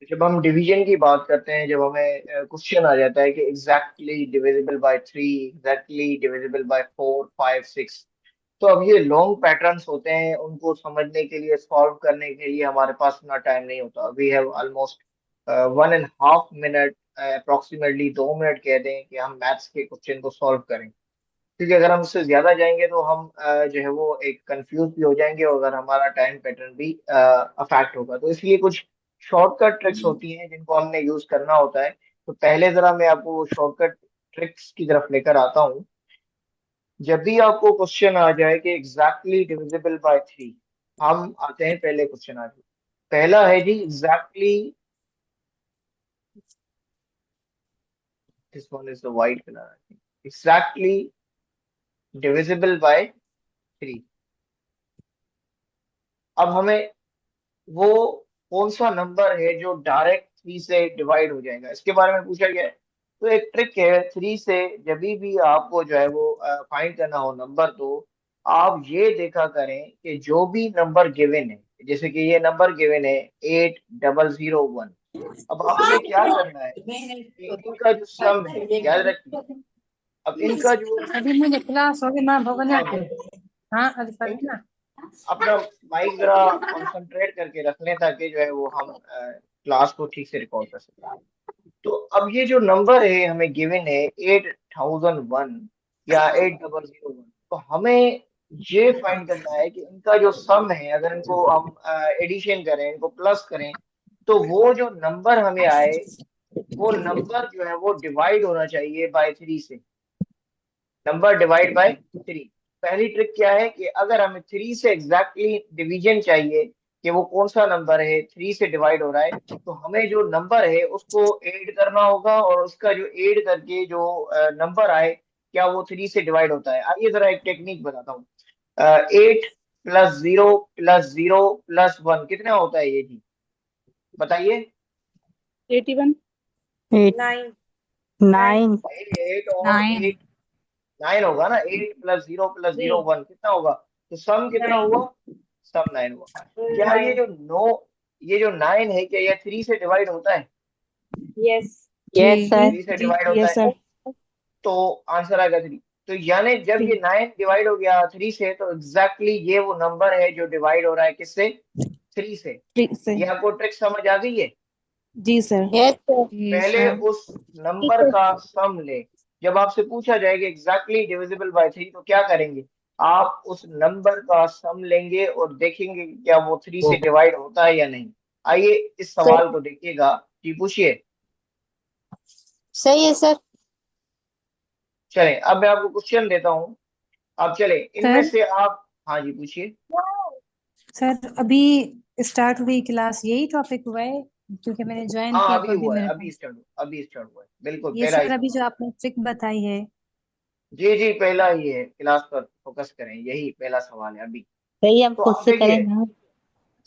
जब हम डिवीजन की बात करते हैं, जब हमें क्वेश्चन आ जाता है कि exactly divisible by 3, exactly divisible bye 4, 5, 6, तो अब ये लॉन्ग पैटर्न्स होते हैं, उनको समझने के लिए, सॉल्व करने के लिए हमारे पास इतना टाइम नहीं होता। We have almost 1.5 minute, approximately 2 minute कह दें कि हम मैथ्स के क्वेश्चन को सॉल्व करें। क्योंकि अगर हम उससे ज्यादा जाएंगे तो हम जो है वो एक कंफ्यूज भी हो जाएंगे, और अगर हमारा टाइम पैटर्न भी अफेक्ट होगा। तो इसलिए कुछ शॉर्टकट ट्रिक्स होती हैं जिनको हमने यूज करना होता है। तो पहले जरा मैं आपको वो शॉर्टकट ट्रिक्स की तरफ लेकर आता हूँ। जब भी आपको क्वेश्चन आ जाए कि एग्जैक्टली डिविजिबल बाय 3, हम आते हैं पहले क्वेश्चन आ जाए। पहला है जी exactly, this one is the white colour, exactly divisible by 3। अब हमें वो कौन सा नंबर है जो डायरेक्ट 3 से डिवाइड हो जाएगा, इसके बारे में पूछा गया है। तो एक ट्रिक है 3 से, जब भी आपको जो है वो फाइंड करना हो नंबर, तो आप ये देखा करें कि जो भी नंबर गिवन है, जैसे कि ये नंबर गिवन है 8001। अब आपने क्या करना है कि इनका जो सम है, याद रखिए, अब इनका जो अभी मुझे क्लास होगी माँ भवन सम के। है, हाँ अभी पढ़ी इन- ना। अपना माइक जरा कंसंट्रेट करके रख लें, ताकि जो है वो हम क्लास को ठीक से रिकॉर्ड कर सकें। तो अब ये जो नंबर है हमें गिवन है 8001 या 8001, तो हमें ये फाइंड करना है कि इनका जो सम है, अगर इनको हम एडिशन करें, इनको प्लस करें, तो वो जो नंबर हमें आए, वो नंबर जो है वो डिवाइड होना चाहिए बाय 3 से। Number divide by 3। पहली ट्रिक क्या है कि अगर हमें 3 से एग्जैक्टली डिवीजन चाहिए कि वो कौन सा नंबर है 3 से डिवाइड हो रहा है, तो हमें जो नंबर है उसको ऐड करना होगा, और उसका जो ऐड करके जो नंबर आए, क्या वो 3 से डिवाइड होता है। आइए जरा एक टेक्निक बताता हूँ। 8 + 0 + 0 + 1 कितना होता है ये जी, बताइए। 81। Eight, nine. नाइन, भाई 8 और नाइन। 8, 9 होगा ना। 8 + 0 + 0 1 कितना होगा, तो सम कितना नाइन। हुआ, सम 9 हुआ। क्या ये नाइन। जो नो, ये जो 9 है, क्या ये 3 से डिवाइड होता है, यस। जी, यस सर, 3 से जी डिवाइड होता यस है? सर। तो आंसर आएगा 3। तो यानी जब ये 9 डिवाइड हो गया 3 से, तो एग्जैक्टली ये वो नंबर है जो डिवाइड हो रहा है किससे, 3 से। ठीक से। ये आपको ट्रिक समझ आ गई है। जी सर, यस सर। जी पहले सर। उस नंबर का सम ले। जब आपसे पूछा जाएगा एग्जैक्टली डिविजिबल बाय 3, तो क्या करेंगे, आप उस नंबर का सम लेंगे और देखेंगे कि क्या वो 3 से डिवाइड होता है या नहीं। आइए इस सही, सवाल को देखिएगा। जी पूछिए। सही है सर। चलें, अब मैं आपको क्वेश्चन देता हूँ। अब चले इनमें सर। से आप, हाँ जी पूछिए। सर अभी स्टार्ट हुई क्लास, यही टॉपिक हुआ है? क्योंकि मैंने ज्वाइन हाँ किया अभी तो अभी हुआ है, मेरे अभी पास स्टार्ट हुआ, अभी स्टार्ट हुआ है, बिल्कुल ये पहला ही सर अभी सवाल। जो आपने ट्रिक बताई है। जी जी, पहला ही है, क्लास पर फोकस करें, यही पहला सवाल है अभी। सही, हम तो खुद आप से करें देखिए, ना।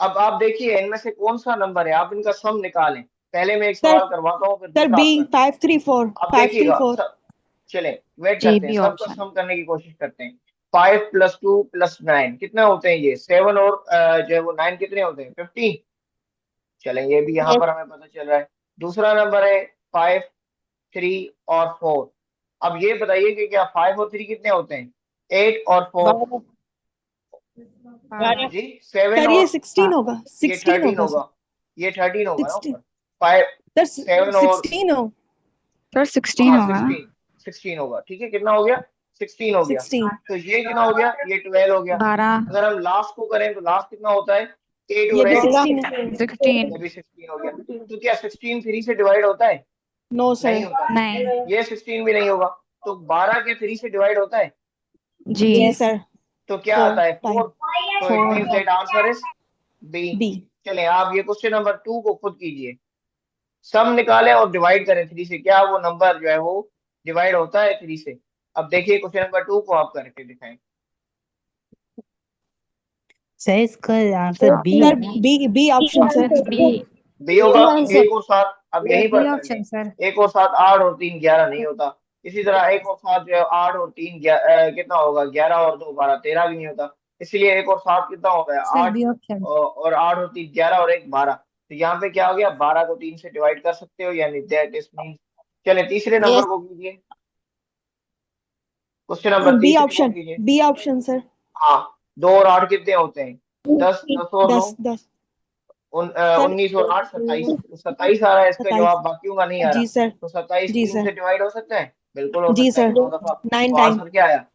अब आप देखिए इनमें से कौन सा नंबर है, आप इनका सम निकालें। पहले मैं एक सर, सवाल करवाता हूँ, फिर सर दूसरा बी, आप करना। 534, आप फाइव थ्री देखिएगा फोर सब। चले वेट जी, करते हैं, बी सबका ऑप्शन। सम करने की कोशिश करते हैं। 5 + 2 + 9 कितने होते हैं, ये 7 और जो है वो 9 कितने होते हैं, 15। चलें, ये भी यहाँ यस पर हमें पता चल रहा है। दूसरा नंबर है 5, 3 और 4। अब ये बताइए कि क्या 5 और 3 कितने होते हैं, 8 और 4। 12, हाँ। जी 7 सर और, ये 16 होगा, ये 16 13 होगा सर। होगा, ये 13 होगा ना 16, ऊपर। 5, सर 7 और, 16 हो। सर 16 हाँ होगा ना। 16, 16 होगा, ठीक है, कितना हो गया, 16 हो गया। 16, तो ये कितना हो गया, ये 12 हो गया। 12, अगर हम लास्ट को करें तो लास्ट कितना होता है, 8 ये और भी 8, 16 है। 16, ये भी 16 हो गया। तो क्या 16 3 से डिवाइड होता है, नो नहीं सर। होता। नहीं। ये 16 भी नहीं होगा। तो 12 के 3 से डिवाइड होता है, जी, जी सर। तो क्या 4 आता है, टाइम, 4। तो it 4 means that answer is B. B. चले आप ये क्वेश्चन नंबर 2 को खुद कीजिए। सम निकालें और डिवाइड करें 3 से, क्या वो नंबर जो है वो डिवाइड होता है 3 से। अब देखिए क्वेश्चन नंबर 2 को आप करके दिखाएं। सर इसका आंसर बी है सर ना। B option sir, B. B होगा। एक और सात अब यहीं बी पर कर लें। Option sir. 1 और 7 8 और 3 11 नहीं होता। इसी तरह 1 और 7 जो है 8 और 3 कितना होगा, 11 और 2 12 13 भी नहीं होता। इसलिए 1 और 7 कितना होता है, सर 8। B option. और 8 और 3 11 और 1 12। तो यहाँ पे क्या हो गया, 12 को 3 से डिवाइड कर सकते हो, यानी दैट इज मीन। चले तीसरे Yes. नंबर को कीजिए, क्वेश्चन नंबर B तीसरे को option. कीजिए। B option, sir. हाँ, 2 और 8 कितने होते हैं, 10, 10 और 9, 10. Sir, 19 और 8 27। तो 27 आ रहा है इसका 27. जवाब, बाकियों का नहीं आ रहा। जी सर. तो 27 जी 3 सर. से डिवाइड हो सकता है, बिल्कुल हो जी सकता है, सर. 9 दफा। 9 तो टाइम. आंसर क्या आया।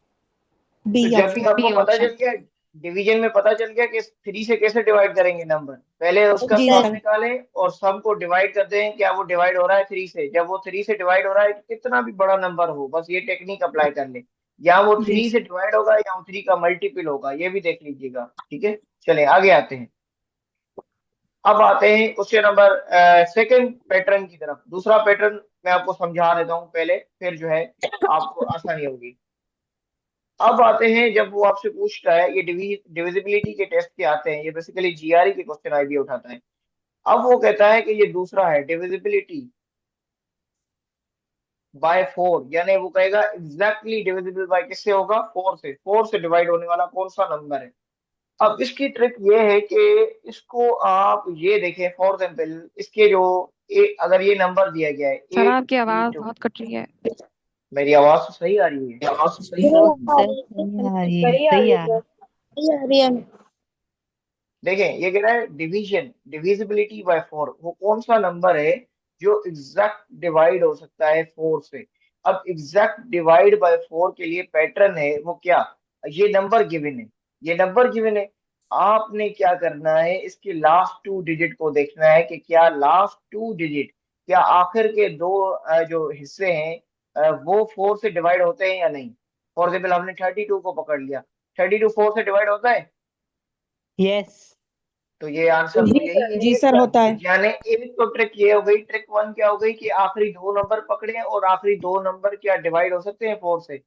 B तो जब भी option. आपको बी पता ऑप्शन। चल गया, डिवीजन में पता चल गया कि 3 से कैसे डिवाइड करेंगे नंबर, पहले उसका जी सम सर. निकालें और सम को डिवाइड कर दें, क्या वो डिवाइड हो रहा है 3 से। जब वो 3 से डिवाइड हो रहा है, कितना भी बड़ा नंबर हो, बस ये टेक्निक अप्लाई कर ले, या वो जी 3 से डिवाइड होगा या वो 3 का मल्टीपल होगा, ये भी देख लीजिएगा। ठीक है, चले आगे आते हैं। अब आते हैं क्वेश्चन नंबर सेकंड पैटर्न की तरफ। दूसरा पैटर्न मैं आपको समझा देता हूँ पहले, फिर जो है आपको आसानी होगी। अब आते हैं, जब वो आपसे पूछता है, ये डिविजिबिलिटी के टेस्ट के आते हैं, ये बेसिकली जीआरई के क्वेश्चन आईबी उठाता है। अब वो कहता है कि ये दूसरा है, डिविजिबिलिटी बाय 4, यानी वो कहेगा एग्जैक्टली डिविजिबल बाय किससे होगा, 4 से। 4 से डिवाइड होने वाला कौन सा नंबर है। अब इसकी ट्रिक ये है कि इसको आप ये देखें, फॉर एग्जाम्पल इसके जो अगर ये नंबर दिया गया है सर एट आपकी थ्री आवाज टू बहुत कट रही है। मेरी आवाज तो सही आ रही है। सर सही आ रही है. सही आ रही है. देखें, ये कह रहा है डिवीजन, डिविजिबिलिटी बाय 4, वो कौन सा नंबर है जो एग्जैक्ट डिवाइड हो सकता है 4 से। अब एग्जैक्ट डिवाइड बाय 4 के लिए पैटर्न है वो क्या, ये नंबर गिवन है, ये नंबर गिवन है। आपने क्या करना है, इसके लास्ट 2 डिजिट को देखना है कि क्या लास्ट 2 डिजिट, क्या आखिर के दो जो हिस्से हैं वो 4 से डिवाइड होते हैं या नहीं। फॉर एग्जाम्पल हमने 32 को पकड़ लिया, 32 4 से डिवाइड होता है, यस. तो ये आंसर तो यही जी है। सर, होता है. यानी एक तो ट्रिक ये हो गई, ट्रिक वन क्या हो गई कि आखिरी 2 नंबर पकड़े, और आखिरी 2 नंबर क्या डिवाइड हो सकते हैं 4 से।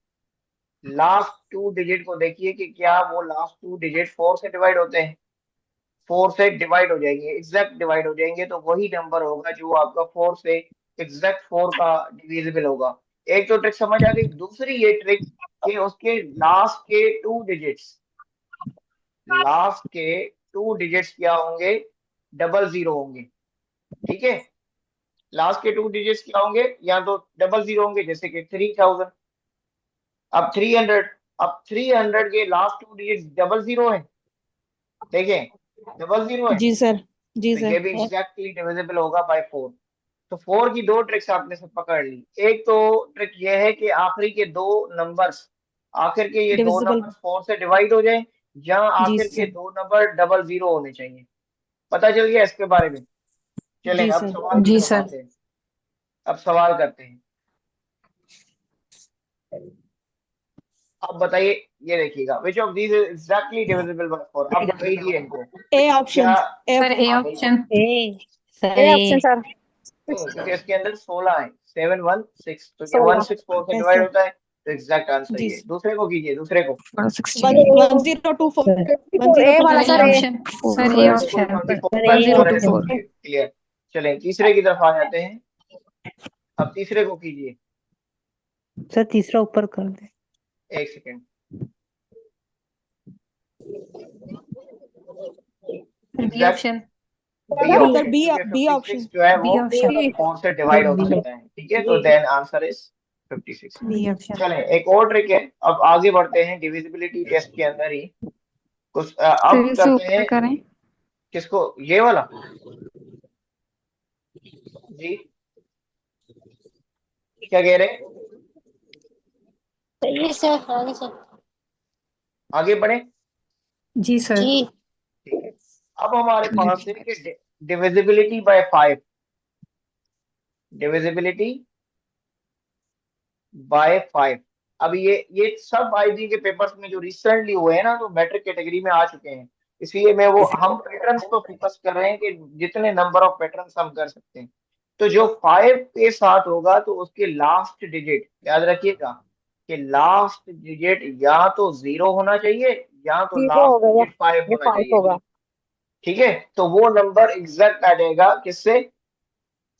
लास्ट 2 डिजिट को देखिए कि क्या वो लास्ट 2 डिजिट 4 से डिवाइड होते हैं, 4 से डिवाइड हो जाएंगे, एग्जैक्ट डिवाइड हो जाएंगे, तो वही नंबर होगा जो आपका 4 से एग्जैक्ट 4 का डिविजिबल होगा। एक तो ट्रिक समझ आ गई। दूसरी ये ट्रिक कि उसके लास्ट के 2 डिजिट्स क्या होंगे, डबल जीरो होंगे। ठीक है, लास्ट के 2 डिजिट्स क्या होंगे, या तो डबल जीरो होंगे, जैसे कि 3000, अब 300। अब 300 के लास्ट 2 डिजिट्स डबल जीरो है, देखें डबल जीरो है, जी सर. जी तो सर. ये भी एग्जैक्टली डिविजिबल होगा बाय 4। तो 4 की 2 ट्रिक्स आपने सब पकड़ ली। एक तो ट्रिक ये है कि आखिरी के 2 नंबर्स, आखिर के ये दो डिविजिबल. नंबर 4 से डिवाइड हो जाए, या जी आखिर के सर. 2 नंबर डबल जीरो होने चाहिए। पता चल गया इसके बारे में। चलें जी अब सर. सवाल की जी तरफ सर। आते हैं। अब सवाल करते हैं। अब बताइए, ये देखिएगा, which of these is exactly divisible bye 4। अब कहिए इनको ए क्या। ऑप्शन. ए. सर ए हाँ बिल्कुल, option. A. Sir A A. Option sir. क्योंकि इसके अंदर 16 है, 7 1 6, तो ये 16 1 6 4 से यस डिवाइड सर. होता है, तो एग्जैक्ट आंसर जी ये। सर. दूसरे को कीजिए, दूसरे को। 16 1024. सर. 1024. ए वाला सर ए सर ए। ऑप्शन। सर ए बिल्कुल ऑप्शन। 24 सर ए 24 है, तो 104। ऑप्शन. क्लियर। चलें तीसरे की तरफ आ जाते हैं। अब तीसरे को कीजिए, सर तीसरा ऊपर कर दे. एक second. Sir B exact option. B sir option, B. क्योंकि बी 56 ऑप्शन. जो है वो बी ऑप्शन। 4 से डिवाइड हो बी. सकता है। ठीक है, तो then answer is 56। B option. चलें एक और ट्रिक है, अब आगे बढ़ते हैं डिविजिबिलिटी टेस्ट के अंदर ही कुछ। सर अब इसे करते ऊपर हैं करें। किसको, ये वाला। जी, क्या कह रहे हैं, सही सर. आगे सर. आगे बढ़े। जी सर। जी. ठीक है, अब हमारे पास है कि डिविजिबिलिटी बाय 5, डिविजिबिलिटी बाय 5। अब ये सब आईबी के पेपर्स में जो रिसेंटली हुए हैं ना, तो मैट्रिक कैटेगरी में आ चुके हैं, इसलिए मैं वो हम पैटर्न्स पर फोकस कर रहे हैं कि जितने नंबर ऑफ पैटर्न्स हम कर सकते हैं। तो जो 5 के साथ होगा, तो उसके लास्ट डिजिट याद रखिएगा कि लास्ट डिजिट या तो 0 होना चाहिए, या तो 0 हो लास्ट गया, डिजिट 5 ये होना 5 चाहिए। होगा। ठीक है, तो वो नंबर एग्जैक्ट आ जाएगा किससे,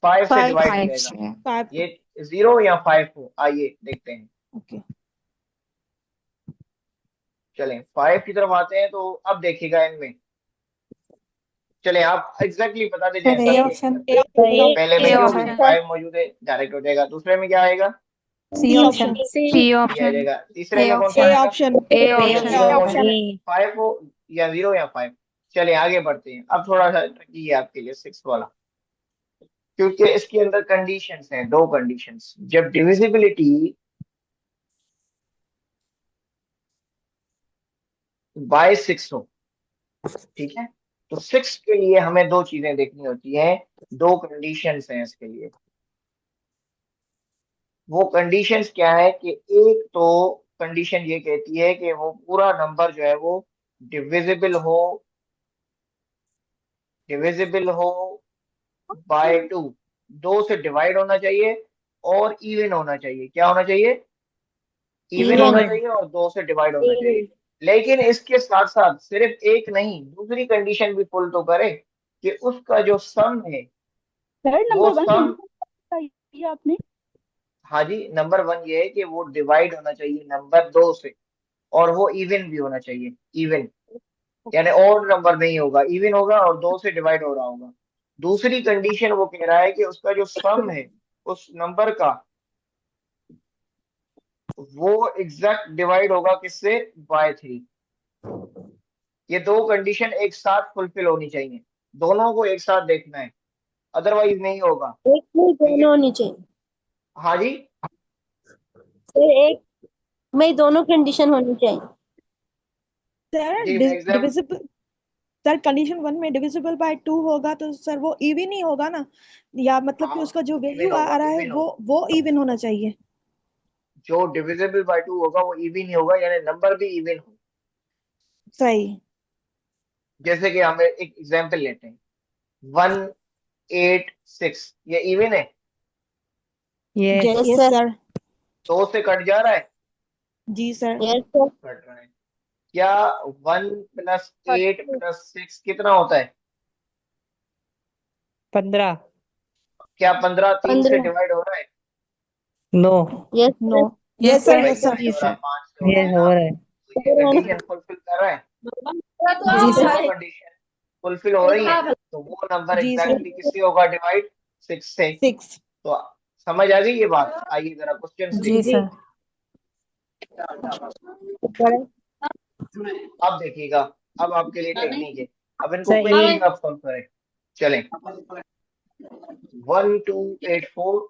5 से 5. डिवाइड हो 5 जाएगा। से। 5. ये 0 या 5 हो, आइए देखते हैं। ओके. चलें 5 की तरफ आते हैं, तो अब देखिएगा इनमें चले आप एग्जैक्टली बता दे सर जैसा ए भी है। ऑप्शन। सही पहले में ए जो भी ऑप्शन फाइव मौजूद है डायरेक्ट हो जाएगा, दूसरे में क्या आएगा? C option. सी सी ये आ ऑप्शन। जाएगा, तीसरे ए में कौन सा ऑप्शन। आएगा? ऑप्शन ए या ऑप्शन। जीरो हो, ए फाइव हो, या जीरो या फाइव। चलिए आगे बढ़ते हैं। अब थोड़ा सा ट्रिकी है आपके लिए सिक्स वाला, क्योंकि इसके अंदर कंडीशंस हैं, दो कंडीशंस। जब डिविजिबिलिटी बाय सिक्स हो, ठीक है, तो सिक्स के लिए हमें दो चीजें देखनी होती हैं, दो कंडीशंस हैं इसके लिए। वो कंडीशंस क्या है कि एक तो कंडीशन ये कहती है कि वो पूरा नंबर जो है वो डिविजिबल हो, डिविजिबल हो बाय टू, दो से डिवाइड होना चाहिए, और इवन होना चाहिए। क्या होना चाहिए? इवन होना इवन चाहिए और दो से डिवाइड होना चाहिए। लेकिन इसके साथ साथ सिर्फ एक नहीं, दूसरी कंडीशन भी फुल तो करे कि उसका जो सम है सर वो नंबर वन सम। बताइए आपने। हाँ जी, नंबर वन ये है कि वो डिवाइड होना चाहिए नंबर दो से, और वो इवन भी होना चाहिए। इवन यानी और नंबर नहीं होगा, इवन होगा और दो से डिवाइड हो रहा होगा। दूसरी कंडीशन वो कह रहा है कि उसका जो सम है उस नंबर का, वो एग्जैक्ट डिवाइड होगा किससे? By three. ये दो कंडीशन एक साथ फुलफिल होनी चाहिए, दोनों को एक साथ देखना है, अदरवाइज नहीं होगा। एक में ये दोनों होनी चाहिए। हाँ जी, सर एक में दोनों कंडीशन होनी चाहिए। सर जी मैं exam, divisible, sir condition one में डिविजिबल बाय टू होगा तो सर वो इवन ही होगा ना, या मतलब कि हाँ उसका जो इवन वैल्यू होगा, आ रहा है इवन वो होगा। वो इवन होना चाहिए। जो डिविजिबल बाय टू होगा वो इवन ही होगा, यानी नंबर भी इवन हो। सही। जैसे कि हम एक एग्जांपल लेते हैं, 186, ये इवन है? Yes yes yes sir. Sir. दो से कट जा रहा है? जी सर। Yes sir. कट रहा है। क्या 1 + 8 + 6 कितना होता है? 15 क्या 15 3 से 15। डिवाइड हो रहा है? No yes no. Sir. Yes yes sir sir. भाई यस क्यों सर। नहीं हो रहा? 5 से हो रहा ये है हो ना, रहा है तो ये कंडीशन फुलफिल कर रहा है। जी ये सर। दोनों कंडीशन फुलफिल हो रही है, तो वो नंबर जी सर। एग्जैक्टली किससे होगा डिवाइड? सिक्स से। सिक्स। तो समझ आ गई ये बात? आइए जरा क्वेश्चन जी देखते सर। हैं। अब देखिएगा, अब आपके लिए टेक्निक है, अब इनको सर क्विकली ए आप सॉल्व करें। चलें, 1284,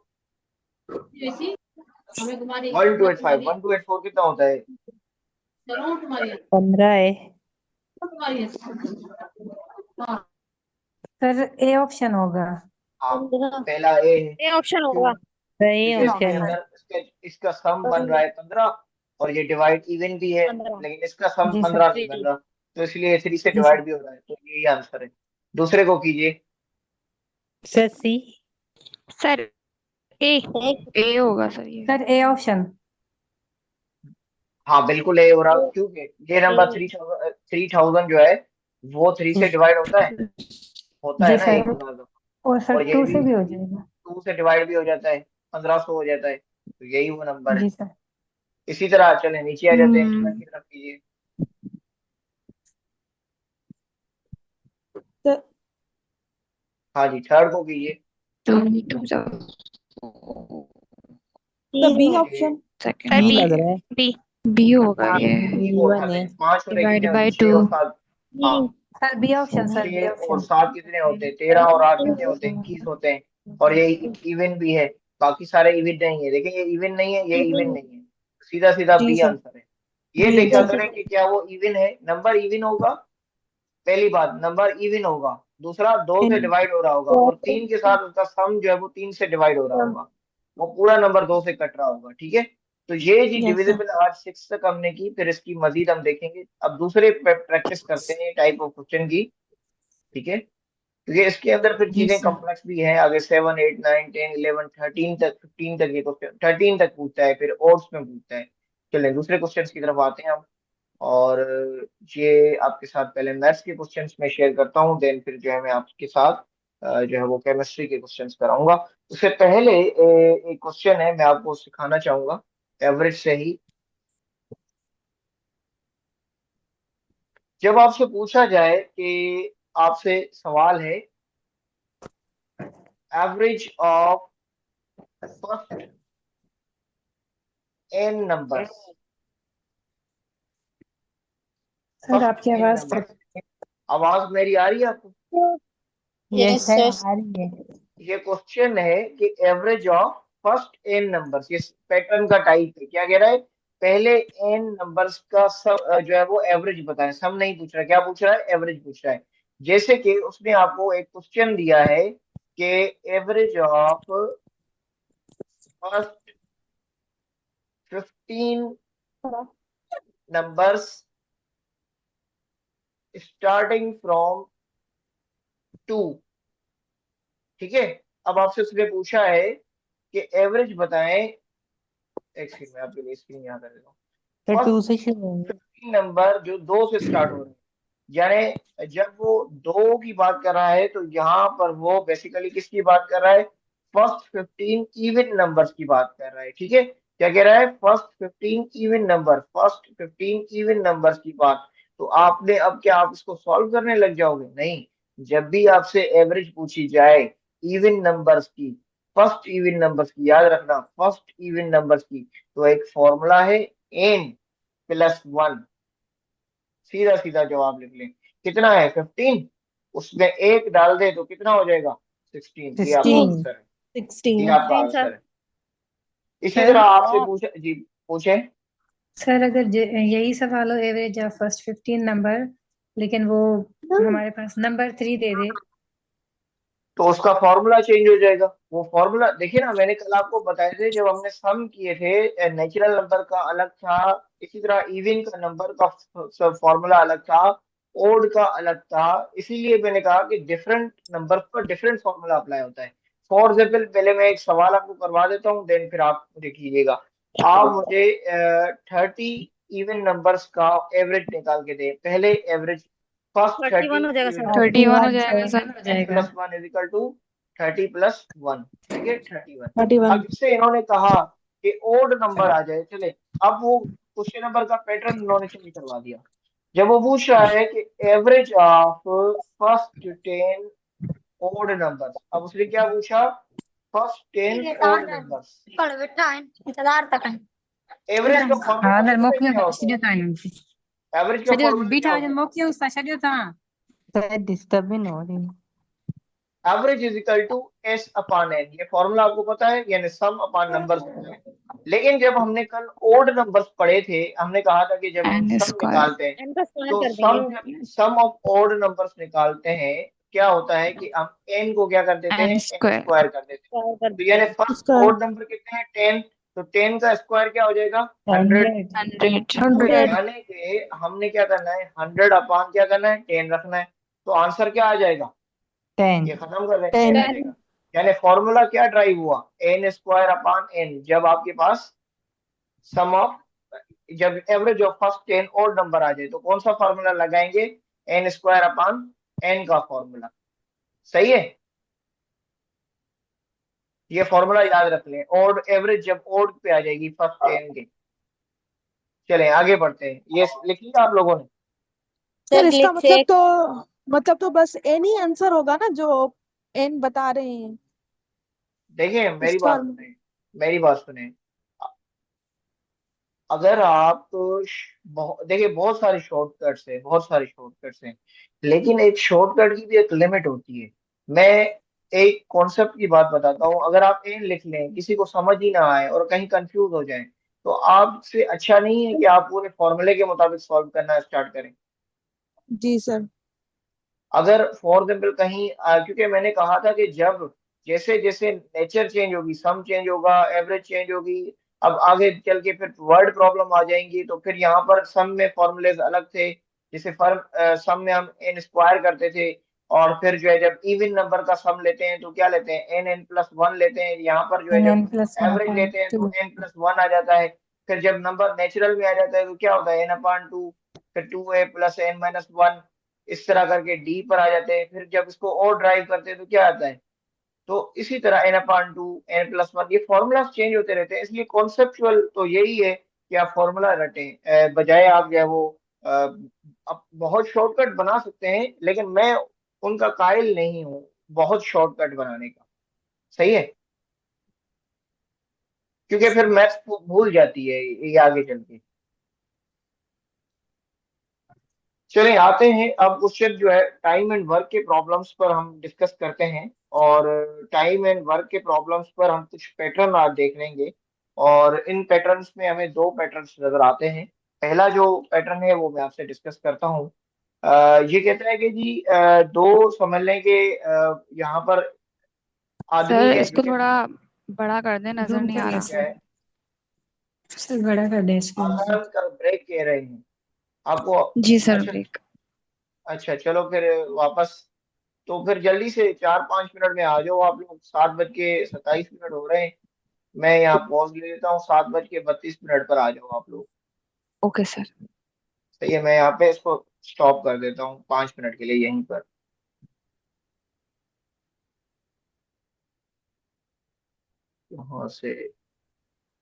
1285, 1284 कितना होता है? 15 है सर ए ऑप्शन होगा। हाँ, 15। पहला ए है। ये ऑप्शन क्यों? होगा। सही क्योंकि इसके ऑप्शन है अंदर इसका सम बन रहा है 15, और ये डिवाइड इवन भी है, 15। लेकिन इसका सम जी सर। 15 नहीं बन रहा, तो इसलिए 3 से जी सर। डिवाइड भी हो रहा है, तो यही आंसर है। दूसरे को कीजिए। सर सी सर ए। एक। ए होगा सर ये। Sir A option. हाँ बिल्कुल ए हो रहा, क्योंकि ये नंबर 3000 जो है वो 3 से डिवाइड होता है जी ना सर। 1000 का। और सर और ये टू भी से भी हो जाएगा। 2 से डिवाइड भी हो जाता है, 1500 हो जाता है, तो यही वो नंबर है। जी सर। इसी तरह चले नीचे आ जाते हैं, थर्ड हम्म। की तरफ कीजिए। सर हाँ जी, थर्ड को कीजिए। बी तीन। Option. Second sir B B. लग रहा है बी। बी होगा हाँ ये। बी बोल वन सकते है हैं। 5 और एक कितने डिवाइड होते बाय हैं? टू। 6 और 7। हाँ, तीन। Sir B option. Sir B 6 और ऑप्शन। 7 कितने होते हैं? 13 और 8 कितने होते हैं? 21 होते हैं। और ये इवन भी है, बाकी सारे इवन नहीं है। देखिए ये इवन नहीं है, ये इवन नहीं है, सीधा सीधा जी बी सर। आंसर है। ये जी देखा सर। करें कि क्या वो इवन है, नंबर इवन होगा। पहली बात, नंबर इवन होगा। दूसरा, दो से डिवाइड हो रहा होगा, और तीन के साथ उसका सम जो है वो 3 से डिवाइड हो रहा होगा, वो पूरा नंबर दो से कट रहा होगा। ठीक है, तो ये जी यस सर। डिविजिबल आज 6 तक हमने की, फिर इसकी मजीद हम देखेंगे। अब दूसरे प्रैक्टिस करते हैं टाइप ऑफ क्वेश्चन की। ठीक है, क्योंकि इसके अंदर फिर जी चीजें सर। कॉम्प्लेक्स भी हैं, आगे 7 8 9 10 11 13 तक, 15 तक, ये क्वेश्चन 13 तक पूछता है, फिर ऑड्स में पूछता है। चलिए दूसरे क्वेश्चन की तरफ आते हैं हम। और ये आपके साथ पहले मैथ्स के क्वेश्चंस में शेयर करता हूँ, देन फिर जो है मैं आपके साथ जो है वो केमिस्ट्री के क्वेश्चंस कराऊंगा। उससे पहले एक क्वेश्चन है, मैं आपको सिखाना चाहूंगा एवरेज से ही। जब आपसे पूछा जाए कि आपसे सवाल है, average of first n numbers, sir आपकी फर्स्ट n आवाज नंबर। आवाज मेरी आ रही है आपको? Yes Yes, sir sir. आ रही है। ये क्वेश्चन है कि average of first n numbers, ये पैटर्न का टाइप है। क्या कह रहा है, पहले n नंबर्स का सब जो है वो एवरेज बताएं। सम नहीं पूछ रहा, क्या पूछ रहा है, एवरेज पूछ रहा है। जैसे कि उसने आपको एक क्वेश्चन दिया है कि average of first 15 numbers starting from 2। ठीक है, अब आपसे उसने पूछा है कि एवरेज बताएं। एक सेकंड में आपके लिए स्क्रीन यहाँ कर देता हूँ। सर फर्स्ट 2 से शुरू होंगे। 15 नंबर जो 2 से स्टार्ट हो रहे हैं, यानी जब वो 2 की बात कर रहा है तो यहाँ पर वो बेसिकली किसकी बात कर रहा है, फर्स्ट 15 इवन नंबर्स की बात कर रहा है। ठीक है, क्या कह रहा है, first 15 even number, first 15 even numbers की बात। तो आपने अब क्या आप इसको सॉल्व करने लग जाओगे? नहीं, जब भी आपसे एवरेज पूछी जाए इवन नंबर्स की, फर्स्ट इवन नंबर्स की, याद रखना फर्स्ट इवन नंबर्स की, तो एक फॉर्मूला है n प्लस 1। सीधा सीधा जवाब लिख लें, कितना है 15, उसमें एक डाल दे तो कितना हो जाएगा 16। ये आपका 16 आंसर है, ये 16। आपका आंसर है। इसी सर तरह आपसे पूछे जी, पूछे। सर अगर यही सवाल हो एवरेज ऑफ फर्स्ट 15 नंबर, लेकिन वो हमारे पास नंबर 3 दे दे, तो उसका फॉर्मूला चेंज हो जाएगा। वो फॉर्मूला देखिए ना, मैंने कल आपको बताए थे जब हमने सम किए थे, नेचुरल नंबर का अलग था, इसी तरह इवन का नंबर का फॉर्मूला अलग था, ओड का अलग था। इसीलिए मैंने कहा कि डिफरेंट नंबर पर डिफरेंट फॉर्मूला अप्लाई होता है। फॉर एग्जाम्पल, पहले मैं एक सवाल आपको करवा देता हूँ, देन फिर आप मुझे कीजिएगा। आप मुझे 30 इवन नंबर्स का एवरेज निकाल के दें। पहले एवरेज फर्स्ट 31 हो जाएगा सर। 31 हो जाएगा सर। हो जाएगा। Plus 1 is equal to 30 plus 1। ठीक है, 31। 31। अब इससे इन्होंने कहा कि ओड नंबर आ जाए। चले, अब वो क्वेश्चन नंबर का पैटर्न इन्होंने चेंज करवा दिया। जब वो पूछ रहा है कि average of first 10 odd numbers, अब उसने क्या पूछा, फर्स्ट 10 ओड नंबर्स। इंतजार तक है। एवरेज का फॉर्मूला Ādār पता है क्या mokļu होता है? studētājiem. एवरेज का फॉर्मूला क्या Bija होता ādār है? mokļu sašķidotā. सर डिस्टर्बिंग हो रही है। Average is equal to S upon N, ये फॉर्मूला आपको पता है, यानी सम अपॉन नंबर्स होता है। लेकिन जब हमने कल ओड नंबर्स पढ़े थे, हमने कहा था कि जब हम एन सम स्क्वायर। निकालते हैं, इनका स्क्वायर तो कर देंगे। सम ऑफ ओड नंबर्स निकालते हैं, क्या होता है कि हम एन को क्या कर देते हैं, एन एन स्क्वायर। स्क्वायर कर देते हैं। स्क्वायर कर तो यानी देंगे। फर्स्ट इसका ओड नंबर कितने हैं, 10, तो 10 का स्क्वायर क्या हो जाएगा 100। 100 100। यानी कि हमने क्या करना है, 100 अपॉन क्या करना है, 10 रखना है। तो आंसर क्या आ जाएगा, 10 ये खत्म कर रहे हैं, 10 आ 10। जाएगा। यानी फॉर्मूला क्या ड्राइव हुआ, एन स्क्वायर अपॉन एन। जब आपके पास सम ऑफ, जब एवरेज ऑफ फर्स्ट 10 और नंबर आ जाए तो कौन सा फॉर्मूला लगाएंगे, एन स्क्वायर अपॉन एन का फॉर्मूला। सही है, ये फॉर्मूला याद रख लें। और एवरेज जब ओड पे आ जाएगी फर्स्ट 10 के। चलें आगे बढ़ते हैं, ये लिख लिया आप लोगों ने? सर सर इसका ग्लिच से मतलब तो बस एन ही आंसर होगा ना, जो एन बता रहे हैं देखिए मेरी इस बात फॉर्म। सुने, मेरी बात सुने। अगर आप देखिए बहुत सारे शॉर्टकट्स हैं, बहुत सारे शॉर्टकट्स हैं, लेकिन एक शॉर्टकट की भी एक लिमिट होती है। मैं एक कॉन्सेप्ट की बात बताता हूँ, अगर आप एन लिख लें, किसी को समझ ही ना आए और कहीं कंफ्यूज हो जाए, तो आपसे अच्छा नहीं है कि आप पूरे फॉर्मूले के मुताबिक सॉल्व करना स्टार्ट करें। जी सर। अगर फॉर एग्जाम्पल कहीं क्योंकि मैंने कहा था कि जब जैसे जैसे नेचर चेंज होगी, सम चेंज होगा, एवरेज चेंज होगी, अब आगे चल के फिर वर्ड प्रॉब्लम आ जाएंगी। तो फिर यहाँ पर सम में फॉर्मूलेज अलग थे, जैसे सम में हम एन स्क्वायर करते थे, और फिर जो है जब इवन नंबर का सम लेते हैं तो क्या लेते हैं, एन एन प्लस वन लेते हैं। यहाँ पर जो है जब N plus एवरेज लेते हैं 1/2. तो एन प्लस वन आ जाता है। फिर जब नंबर नेचुरल में आ जाता है तो क्या होता है, एन अपॉन टू, फिर 2a plus N minus one, इस तरह करके डी पर आ जाते हैं। फिर जब इसको और ड्राइव करते हैं तो क्या आता है, तो इसी तरह N upon two, N plus one, ये फॉर्मूला चेंज होते रहते हैं। इसलिए कॉन्सेप्चुअल तो यही है कि आप फॉर्मूला रटें, बजाय आप जो है वो अब बहुत शॉर्टकट बना सकते हैं, लेकिन मैं उनका कायल नहीं हूं बहुत शॉर्टकट बनाने का। सही है, क्योंकि फिर मैथ्स भूल जाती है ये आगे चल के। चलिए आते हैं अब क्वेश्चन जो है टाइम एंड वर्क के प्रॉब्लम्स पर हम डिस्कस करते हैं। और टाइम एंड वर्क के प्रॉब्लम्स पर हम कुछ पैटर्न आज देख लेंगे। और इन पैटर्न्स में हमें दो पैटर्न्स नजर आते हैं। पहला जो पैटर्न है वो मैं आपसे डिस्कस करता हूँ। ये कहता है कि जी दो समझ लें कि यहाँ पर आदमी सर है इसको ठीक है। थोड़ा बड़ा कर दे, नजर जूम नहीं आ करिए रहा। क्या सर। है, सर बड़ा कर दें इसको। आजान का ब्रेक कह रहे हैं आपको। जी सर, अच्छा, ब्रेक। अच्छा चलो फिर वापस। तो फिर जल्दी से 4-5 मिनट में आ जाओ आप लोग। 7:27 हो रहे हैं। मैं यहाँ पॉज ले लेता हूँ, 7:32 पर आ जाओ आप लोग। Okay sir. सही है, मैं यहाँ पे इसको स्टॉप कर देता हूँ 5 मिनट के लिए यहीं पर। यहाँ से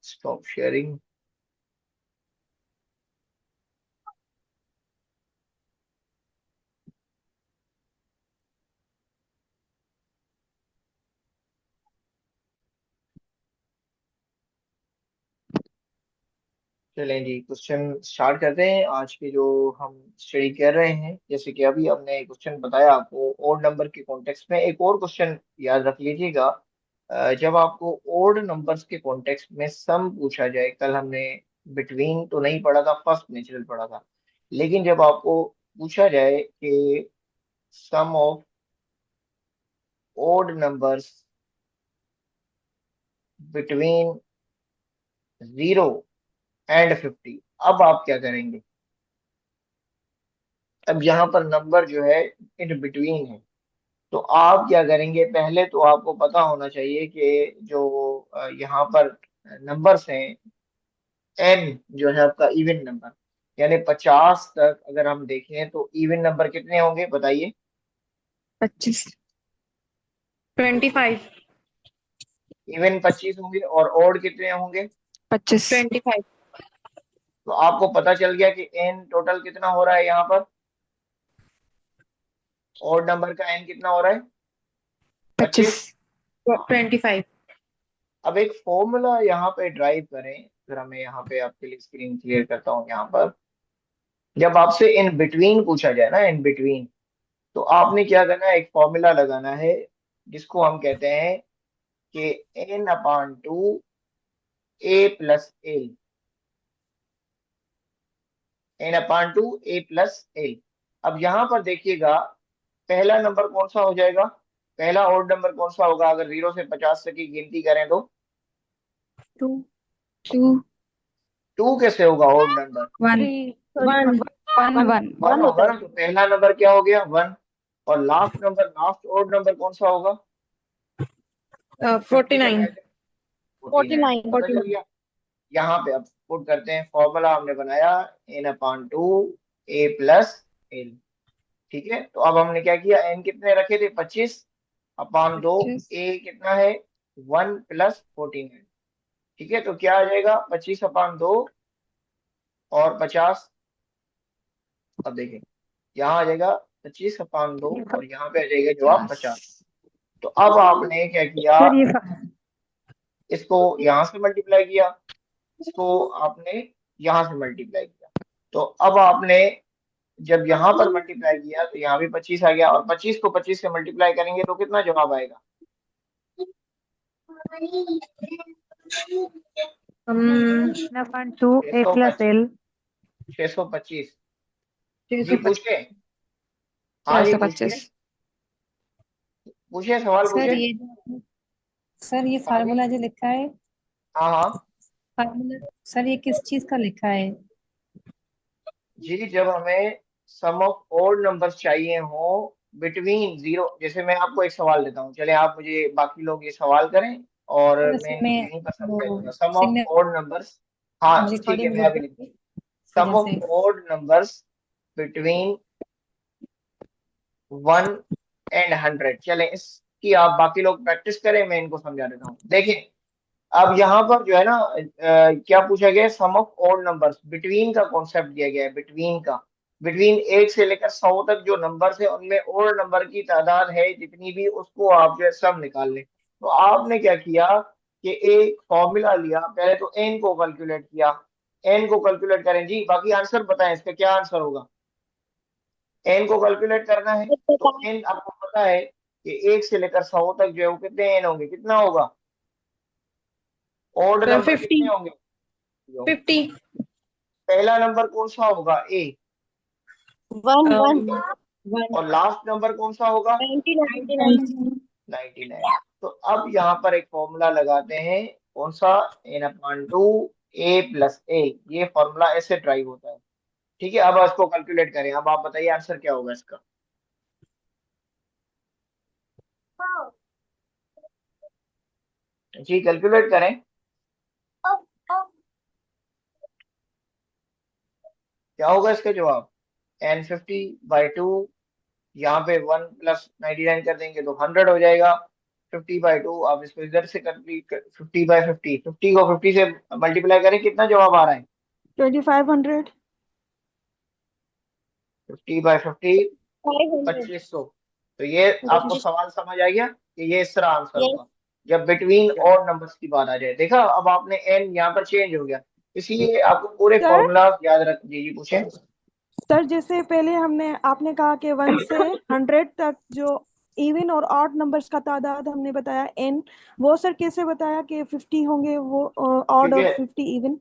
स्टॉप शेयरिंग। चलें जी, क्वेश्चन स्टार्ट करते हैं आज के जो हम स्टडी कर रहे हैं। जैसे कि अभी हमने क्वेश्चन बताया आपको ओड नंबर के कॉन्टेक्स्ट में, एक और क्वेश्चन याद रख लीजिएगा। जब आपको ओड नंबर्स के कॉन्टेक्स्ट में सम पूछा जाए, कल हमने बिटवीन तो नहीं पढ़ा था, फर्स्ट नेचुरल पढ़ा था। लेकिन जब आपको पूछा जाए कि sum of odd numbers between 0 and 50, अब आप क्या करेंगे। अब यहाँ पर नंबर जो है इन बिटवीन है, तो आप क्या करेंगे। पहले तो आपको पता होना चाहिए कि जो यहाँ पर नंबर्स हैं, एन जो है आपका इवन नंबर, यानी 50 तक अगर हम देखें तो इवन नंबर कितने होंगे बताइए। 25। 25। इवन 25 होंगे और ओड कितने होंगे। 25। 25। तो आपको पता चल गया कि एन टोटल कितना हो रहा है यहाँ पर। ओड नंबर का एन कितना हो रहा है 25। 25। 25। अब एक फॉर्मूला यहाँ पे ड्राइव करें, फिर हमें यहाँ पे आपके लिए स्क्रीन क्लियर करता हूँ। यहाँ पर जब आपसे इन बिटवीन पूछा जाए ना, इन बिटवीन, तो आपने क्या करना है, एक फॉर्मूला लगाना है जिसको हम कहते हैं कि n/2 a+l। n/2 a+l। अब यहाँ पर देखिएगा पहला नंबर कौन सा हो जाएगा, पहला ऑड नंबर कौन सा होगा अगर 0 से 50 तक की गिनती करें तो। 2। 2। टू कैसे होगा ऑड नंबर। 1। 1। 1 1। वन 1 होगा होता ना, तो पहला नंबर क्या हो गया 1। और last number, last odd number कौन सा होगा है 50 का 49। क्या है? 49 49। पता चल गया। यहाँ पे अब पुट करते हैं, फॉर्मूला हमने बनाया n/2 a+l। ठीक है, तो अब हमने क्या किया, n कितने रखे थे 25/2, 25। a कितना है 1 + 49। ठीक है, तो क्या आ जाएगा 25/2 और 50। अब देखिए यहाँ आ जाएगा 25/2 और यहाँ पे आ जाएगा जवाब 50। 50। तो अब आपने क्या किया, सर ये इसको यहाँ से मल्टीप्लाई किया, इसको आपने यहाँ से मल्टीप्लाई किया। तो अब आपने जब यहाँ पर मल्टीप्लाई किया तो यहाँ भी 25 आ गया, और 25 को 25 से मल्टीप्लाई करेंगे तो कितना जवाब आएगा। n/2 625। a+l। 625। जी 625। पूछिए। हाँ जी पूछिए, 425। पूछिए सवाल सर पूछिए। ये हाँ जी, फार्मूला जो लिखा है, हाँ हाँ। फार्मूला सर ये किस चीज का लिखा है। जी जब हमें सम ऑफ ओड नंबर्स चाहिए हो बिटवीन 0, जैसे मैं आपको एक सवाल देता हूँ, चले आप मुझे बाकी लोग ये सवाल करें और सर मैं इसमें यहीं पर वो समझा दूंगा सम ऑफ सिग्नल ओड नंबर्स। हाँ ठीक है, रिकॉर्डिंग मैं रुक अभी लिखता गई हूँ। इस सम वजह ऑफ से। Odd numbers between 1 and 100। चले इसकी आप बाकी लोग प्रैक्टिस करें, मैं इनको समझा देता हूँ। देखिए अब यहाँ पर जो है ना क्या पूछा गया, सम ऑफ ओड नंबर्स, बिटवीन का कॉन्सेप्ट दिया गया है, बिटवीन का। बिटवीन 1 से लेकर 100 तक जो नंबर है उनमें और नंबर की तादाद है जितनी भी, उसको आप जो है सम निकाल लें। तो आपने क्या किया कि एक फॉर्मूला लिया, पहले तो एन को कैलकुलेट किया। एन को कैलकुलेट करें जी, बाकी आंसर बताएं इसका क्या आंसर होगा। एन को कैलकुलेट करना है तो एन आपको पता है कि 1 से लेकर 100 तक जो है वो कितने एन होंगे, कितना होगा, ऑड सर नंबर 50 कितने होंगे। 50 पहला नंबर कौन सा होगा, ए, 1 1 और लास्ट नंबर कौन सा होगा, 99 99। तो अब यहाँ पर एक फॉर्मूला लगाते हैं, कौन सा, N upon to A plus ए, ये फॉर्मूला ऐसे ड्राइव होता है। ठीक है, अब इसको कैलकुलेट करें। अब आप बताइए आंसर क्या होगा इसका। जी कैलकुलेट करें, क्या होगा इसका जवाब, एन 50/2, यहाँ पे 1 प्लस 99 कर देंगे तो 100 हो जाएगा। 50/2, आप इसको इधर से कंप्लीट, 50/50, 50 को 50 से मल्टीप्लाई करें, कितना जवाब आ रहा है, 2500 50/50, 500 2500। तो ये आपको 25 सवाल समझ आ गया कि ये इस तरह आंसर यस होगा जब बिटवीन और नंबर्स की बात आ जाए। देखा, अब आपने एन यहाँ पर चेंज हो गया, इसलिए आपको पूरे सर फॉर्मूला याद रख, जी जी पूछें। सर जैसे पहले आपने कहा कि 1 से 100 तक जो इवन और ऑड नंबर्स का तादाद हमने बताया n, वो सर कैसे बताया कि 50 होंगे वो ऑड क्योंकि और 50 इवन।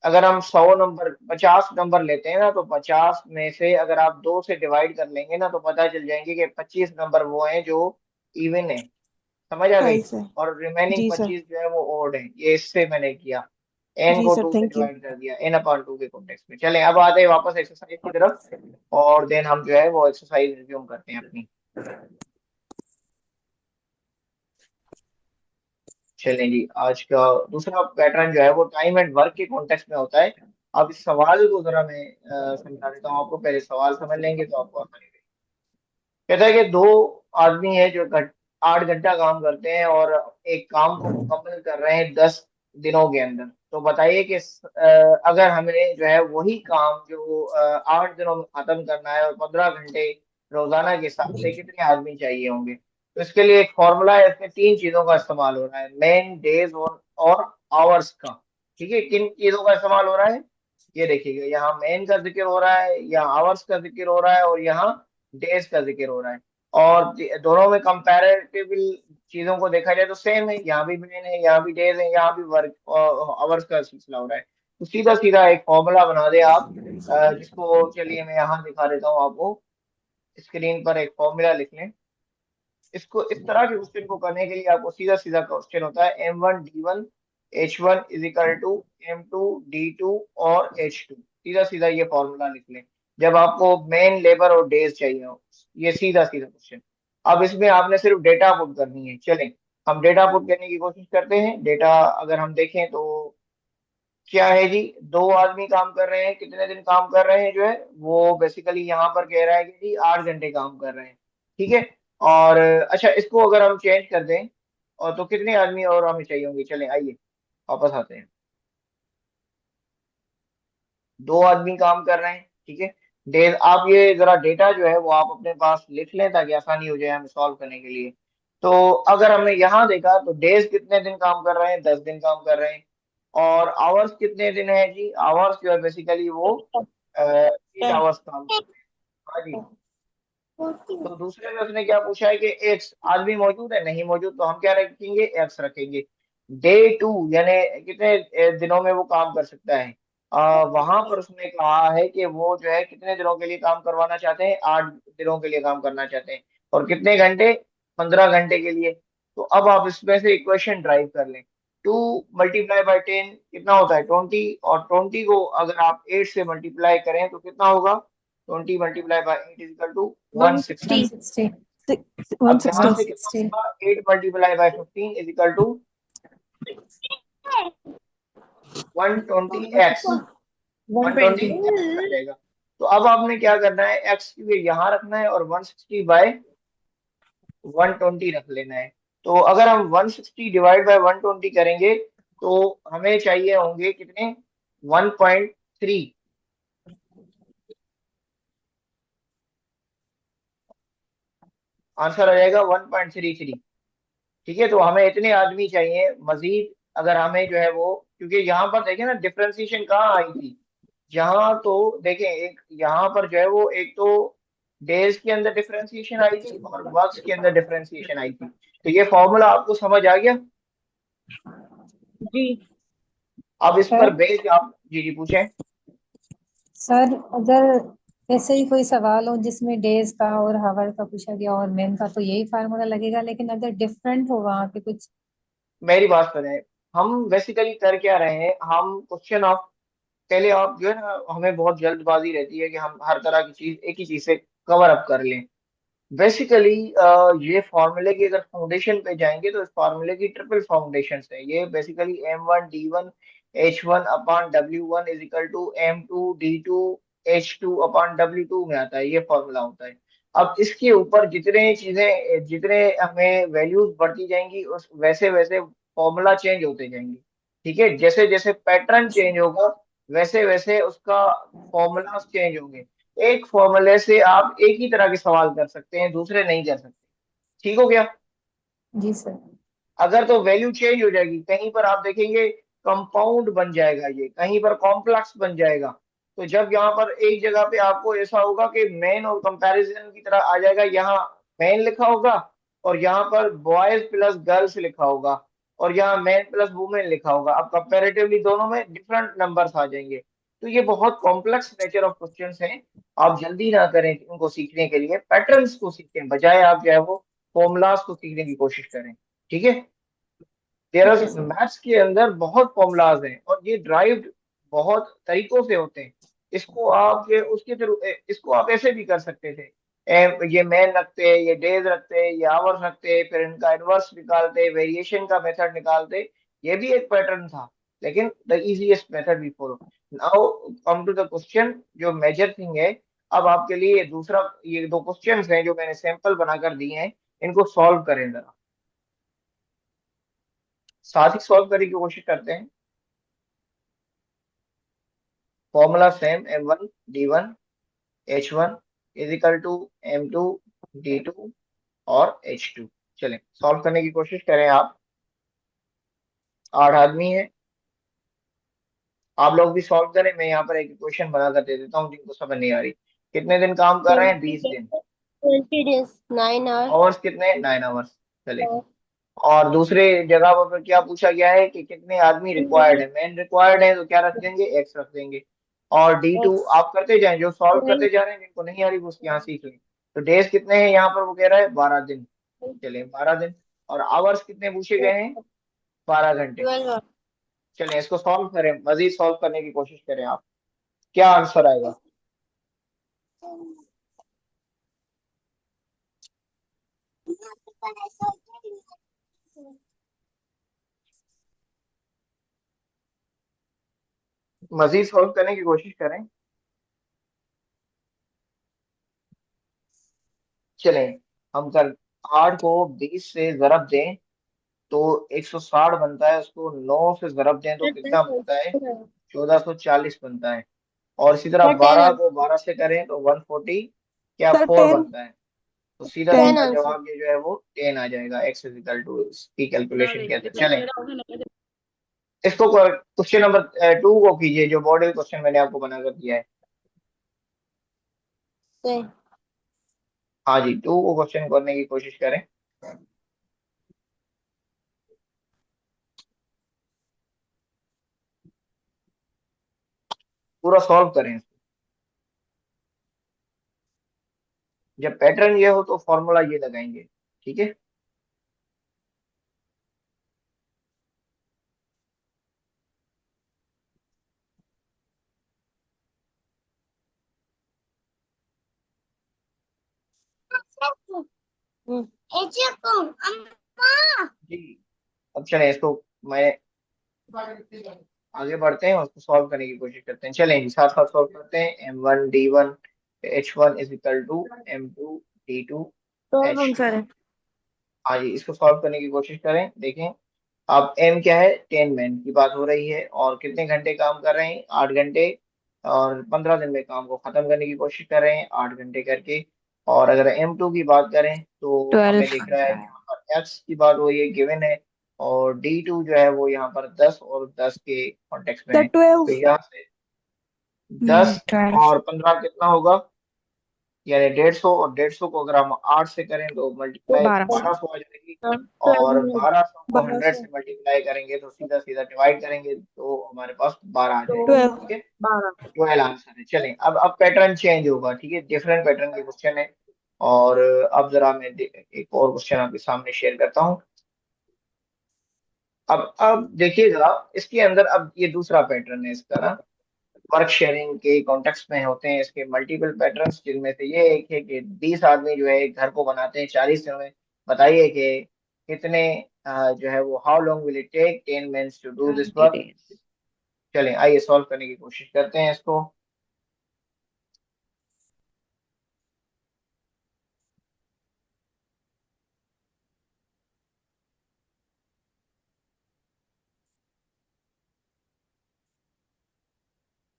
अगर हम 100 नंबर 50 नंबर लेते हैं ना, तो 50 में से अगर आप 2 से डिवाइड कर लेंगे ना, तो पता चल जाएंगे कि 25 नंबर वो हैं जो इवन है, समझ आ गई, सही सर। और रिमेनिंग जी सर। 25 जो है वो ओड है। ये इससे मैंने किया, एन जी को सर 2 से थैंक यू। डिवाइड कर दिया, एन अपॉन 2 के कॉन्टेक्स्ट में। चलें अब आते हैं वापस एक्सरसाइज की तरफ, और देन हम जो है वो एक्सरसाइज रिज्यूम करते हैं अपनी। चलें जी, आज का दूसरा पैटर्न जो है वो टाइम एंड वर्क के कॉन्टेक्स्ट में होता है। अब इस सवाल को जरा मैं समझा देता हूँ आपको, पहले सवाल समझ लेंगे तो आपको आसानी रहेगी। कहता है कि दो आदमी है जो 8 घंटा काम करते हैं और एक काम को मुकम्मल कर रहे हैं 10 दिनों के अंदर। तो बताइए कि अगर हमें जो है वही काम जो 8 दिनों में खत्म करना है और 15 घंटे रोजाना के हिसाब से, कितने आदमी चाहिए होंगे। तो इसके लिए एक फॉर्मूला है, इसमें 3 चीजों का इस्तेमाल हो रहा है, मैन, डेज और आवर्स का। ठीक है, किन चीजों का इस्तेमाल हो रहा है, ये देखिएगा, यहाँ मैन का जिक्र हो रहा है, यहाँ आवर्स का जिक्र हो रहा है, और यहाँ डेज का जिक्र हो रहा है। और दोनों में कंपैरेटिव चीजों को देखा जाए तो सेम है, यहाँ भी मैन है, यहाँ भी डेज है, यहाँ भी वर्क आवर्स का सिलसिला हो रहा है। तो सीधा सीधा एक फॉर्मूला बना दे आप, जिसको चलिए मैं यहाँ दिखा देता हूँ आपको, स्क्रीन पर एक फॉर्मूला लिख लें। इसको इस तरह के क्वेश्चन को करने के लिए आपको सीधा सीधा क्वेश्चन होता है, M1 D1 H1 = M2 D2 और H2, सीधा सीधा ये फॉर्मूला लिख लें जब आपको मेन, लेबर और डेज चाहिए हो। ये सीधा सीधा क्वेश्चन। अब इसमें आपने सिर्फ डेटा पुट करनी है। चलें हम डेटा पुट करने की कोशिश करते हैं। डेटा अगर हम देखें तो क्या है जी, दो आदमी काम कर रहे हैं, कितने दिन काम कर रहे हैं, जो है वो बेसिकली यहाँ पर कह रहा है कि जी 8 घंटे काम कर रहे हैं। ठीक है, और अच्छा इसको अगर हम चेंज कर दें, और तो कितने आदमी और हमें चाहिए होंगे। चलें आइए वापस आते हैं, दो आदमी काम कर रहे हैं। ठीक है, डेज, आप ये जरा डेटा जो है वो आप अपने पास लिख लें ताकि आसानी हो जाए हमें सॉल्व करने के लिए। तो अगर हमने यहाँ देखा तो डेज कितने दिन काम कर रहे हैं, 10 दिन काम कर रहे हैं। और आवर्स कितने दिन है जी, आवर्स जो है बेसिकली वो 8 आवर्स काम कर रहे हैं। हाँ जी। तो दूसरे में उसने क्या पूछा है कि एक्स आदमी मौजूद है, नहीं मौजूद, तो हम क्या रखेंगे, एक्स रखेंगे। डे 2 यानी कितने दिनों में वो काम कर सकता है, वहां पर उसने कहा है कि वो जो है कितने दिनों के लिए काम करवाना चाहते हैं, 8 दिनों के लिए काम करना चाहते हैं। और कितने घंटे, 15 घंटे के लिए। तो अब आप इसमें से इक्वेशन ड्राइव कर लें, 2 × 10 कितना होता है, 20, और 20 को अगर आप 8 से मल्टीप्लाई करें तो कितना होगा, 20 × 8 = 160। 160 अब यहाँ 160 से कितना होगा, 8 × 15 = 120x, 120 120 आ जाएगा। तो अब आपने क्या करना है, x की भी यहाँ रखना है और 160/120 रख लेना है। तो अगर हम 160 ÷ 120 करेंगे तो हमें चाहिए होंगे कितने, 1.3। आंसर आ जाएगा 1.33। ठीक है, तो हमें इतने आदमी चाहिए मजीद, अगर हमें जो है वो, क्योंकि यहाँ पर देखें ना डिफरेंशिएशन कहाँ आई थी, यहाँ तो देखें एक यहाँ पर जो है वो एक तो डेज के अंदर डिफरेंशिएशन आई थी और वर्क्स के अंदर डिफरेंशिएशन आई थी। तो ये फॉर्मूला आपको समझ आ गया। जी अब इस पर सर बेस्ड आप जी जी पूछें। सर अगर ऐसे ही कोई सवाल हो जिसमें डेज का और हावर का पूछा गया और मेन का, तो यही फार्मूला लगेगा, लेकिन अगर डिफरेंट हो वहां पे कुछ। मेरी बात सुने, हम बेसिकली कर क्या रहे हैं, हम क्वेश्चन ऑफ, पहले आप जो है ना, हमें बहुत जल्दबाजी रहती है कि हम हर तरह की चीज एक ही चीज से कवर अप कर लें। बेसिकली ये फॉर्मूले की अगर फाउंडेशन पे जाएंगे तो इस फॉर्मूले की ट्रिपल फाउंडेशन है। ये basically M1 D1 H1 upon W1 is equal to M2 D2 H2 upon W2 में आता है, ये फॉर्मूला होता है। अब इसके ऊपर जितने चीजें, जितने हमें वैल्यूज बढ़ती जाएंगी उस वैसे वैसे फॉर्मूला चेंज होते जाएंगे। ठीक है, जैसे जैसे पैटर्न चेंज होगा वैसे वैसे उसका फॉर्मूला चेंज होंगे। एक फॉर्मूले से आप एक ही तरह के सवाल कर सकते हैं, दूसरे नहीं कर सकते। ठीक हो गया। जी सर। अगर तो वैल्यू चेंज हो जाएगी, कहीं पर आप देखेंगे कंपाउंड बन जाएगा, ये कहीं पर कॉम्प्लेक्स बन जाएगा। तो जब यहाँ पर एक जगह पे आपको ऐसा होगा कि मेन और कंपैरिजन की तरह आ जाएगा, यहाँ मेन लिखा होगा और यहाँ पर बॉयज प्लस गर्ल्स लिखा होगा और यहाँ मैन प्लस वुमेन लिखा होगा। अब कंपैरेटिवली दोनों में डिफरेंट नंबर्स आ जाएंगे। तो ये बहुत कॉम्प्लेक्स नेचर ऑफ क्वेश्चंस हैं। आप जल्दी ना करें इनको सीखने के लिए, पैटर्न्स को सीखें बजाय आप जो है वो फॉर्मूलाज को सीखने की कोशिश करें। ठीक है। ठीक है सर। मैथ्स के अंदर बहुत फॉर्मूलाज हैं और ये ड्राइव्ड बहुत तरीकों से होते हैं। इसको आप ये उसके थ्रू, इसको आप ऐसे भी कर सकते थे। ये मैन रखते, ये डेज रखते, ये आवर्स रखते, फिर इनका इनवर्स निकालते, वेरिएशन का मेथड निकालते। ये भी एक पैटर्न था, लेकिन the easiest method we follow. Now come to the question, जो मेजर थिंग है। अब आपके लिए दूसरा, ये दो क्वेश्चंस हैं जो मैंने सैंपल बनाकर दिए हैं, इनको सॉल्व करें जरा, साथ ही सॉल्व करने की कोशिश करते हैं। Formula same, M1 D1 H1 is equal to M2 D2 और H2। चलें सॉल्व करने की कोशिश करें आप। 8 आदमी हैं, आप लोग भी सॉल्व करें। मैं यहाँ पर एक क्वेश्चन बना कर दे देता हूँ जिनको समझ नहीं आ रही। कितने दिन काम कर रहे हैं? 20 दिन। 20 days 9 hours। आवर्स कितने? 9 आवर्स। चले। और दूसरे जगह पर क्या पूछा गया है कि कितने आदमी रिक्वायर्ड है? मेन रिक्वायर्ड है तो क्या रख देंगे? एक्स रख देंगे। और D2 X आप करते जाएं, जो सॉल्व करते 9। जा रहे हैं, जिनको नहीं आ रही वो यहाँ सीख लें। तो डेज कितने हैं यहाँ पर? वो कह रहा है 12 दिन। चले 12 दिन। और आवर्स कितने पूछे गए हैं? 12 घंटे। 12 hours। चलें इसको सॉल्व करें, मजीद सॉल्व करने की कोशिश करें आप। क्या आंसर आएगा? मजीद सॉल्व करने की कोशिश करें। चलें हम कर 8 को 20 से जरब दें तो 160 बनता है, उसको 9 से जरब दें तो कितना बनता है? 1440 बनता है। और इसी तरह सर 10 12 आंसर। को 12 से करें तो 140 क्या सर 4 10। बनता है। तो सीधा 10। 10 सीधा आंसर। जवाब ये जो है वो 10 आ जाएगा। एक्स इज इक्वल टू इसकी कैलकुलेशन कहते हैं। चलें इसको क्वेश्चन नंबर 2 को कीजिए, जो मॉडल क्वेश्चन मैंने आपको बना कर दिया है। सही। हाँ जी, 2 को क्वेश्चन करने की कोशिश करें। पूरा सॉल्व करें इसको। जब पैटर्न ये हो तो फॉर्मूला ये लगाएंगे। ठीक है। हम्म। जी। अब चलें इसको, मैं आगे बढ़ते हैं और उसको सॉल्व करने की कोशिश करते हैं। चलें जी साथ साथ सॉल्व करते हैं। M1 D1 H1 is equal to तो M2 D2 H2। आंसर है। हाँ जी, इसको सॉल्व करने की कोशिश करें। देखें अब M क्या है? 10 मैन की बात हो रही है और कितने घंटे काम कर रहे हैं? 8 घंटे। और 15 दिन में काम को खत्म करने की कोशिश कर रहे हैं 8 घंटे करके। और अगर M2 की बात करें तो हमें 12 दिख रहा है कि यहाँ पर X की बात हो रही है, गिवन है, और D2 जो है वो यहाँ पर 10 और 10 के कॉन्टेक्स्ट में सर है। 12। तो यहाँ से 10 12 और 15 कितना होगा, यानी 150, और 150 को अगर हम 8 से करें तो मल्टीप्लाई 1200 1200 आ जाएगी, हाँ, और 12 1200 को 100 1200। से मल्टीप्लाई करेंगे तो सीधा सीधा डिवाइड करेंगे तो हमारे पास 12 आ जाएगा। 12। ठीक है, 12। 12 आंसर है। चलें, अब पैटर्न चेंज होगा, ठीक है, डिफरेंट पैटर्न के क्वेश्चन है। और अब जरा मैं एक और क्वेश्चन आपके सामने शेयर करता हूँ। अब देखिएगा इसके अंदर, अब ये दूसरा पैटर्न है इसका ना, वर्क शेयरिंग के कॉन्टेक्स्ट में होते हैं इसके मल्टीपल पैटर्न्स, जिनमें से ये एक है कि 20 आदमी जो है एक घर को बनाते हैं 40 दिनों में। बताइए कि कितने जो है वो, how long will it take 10 mens to do this 20 work. days। चलें, आइए सॉल्व करने की कोशिश करते हैं इसको।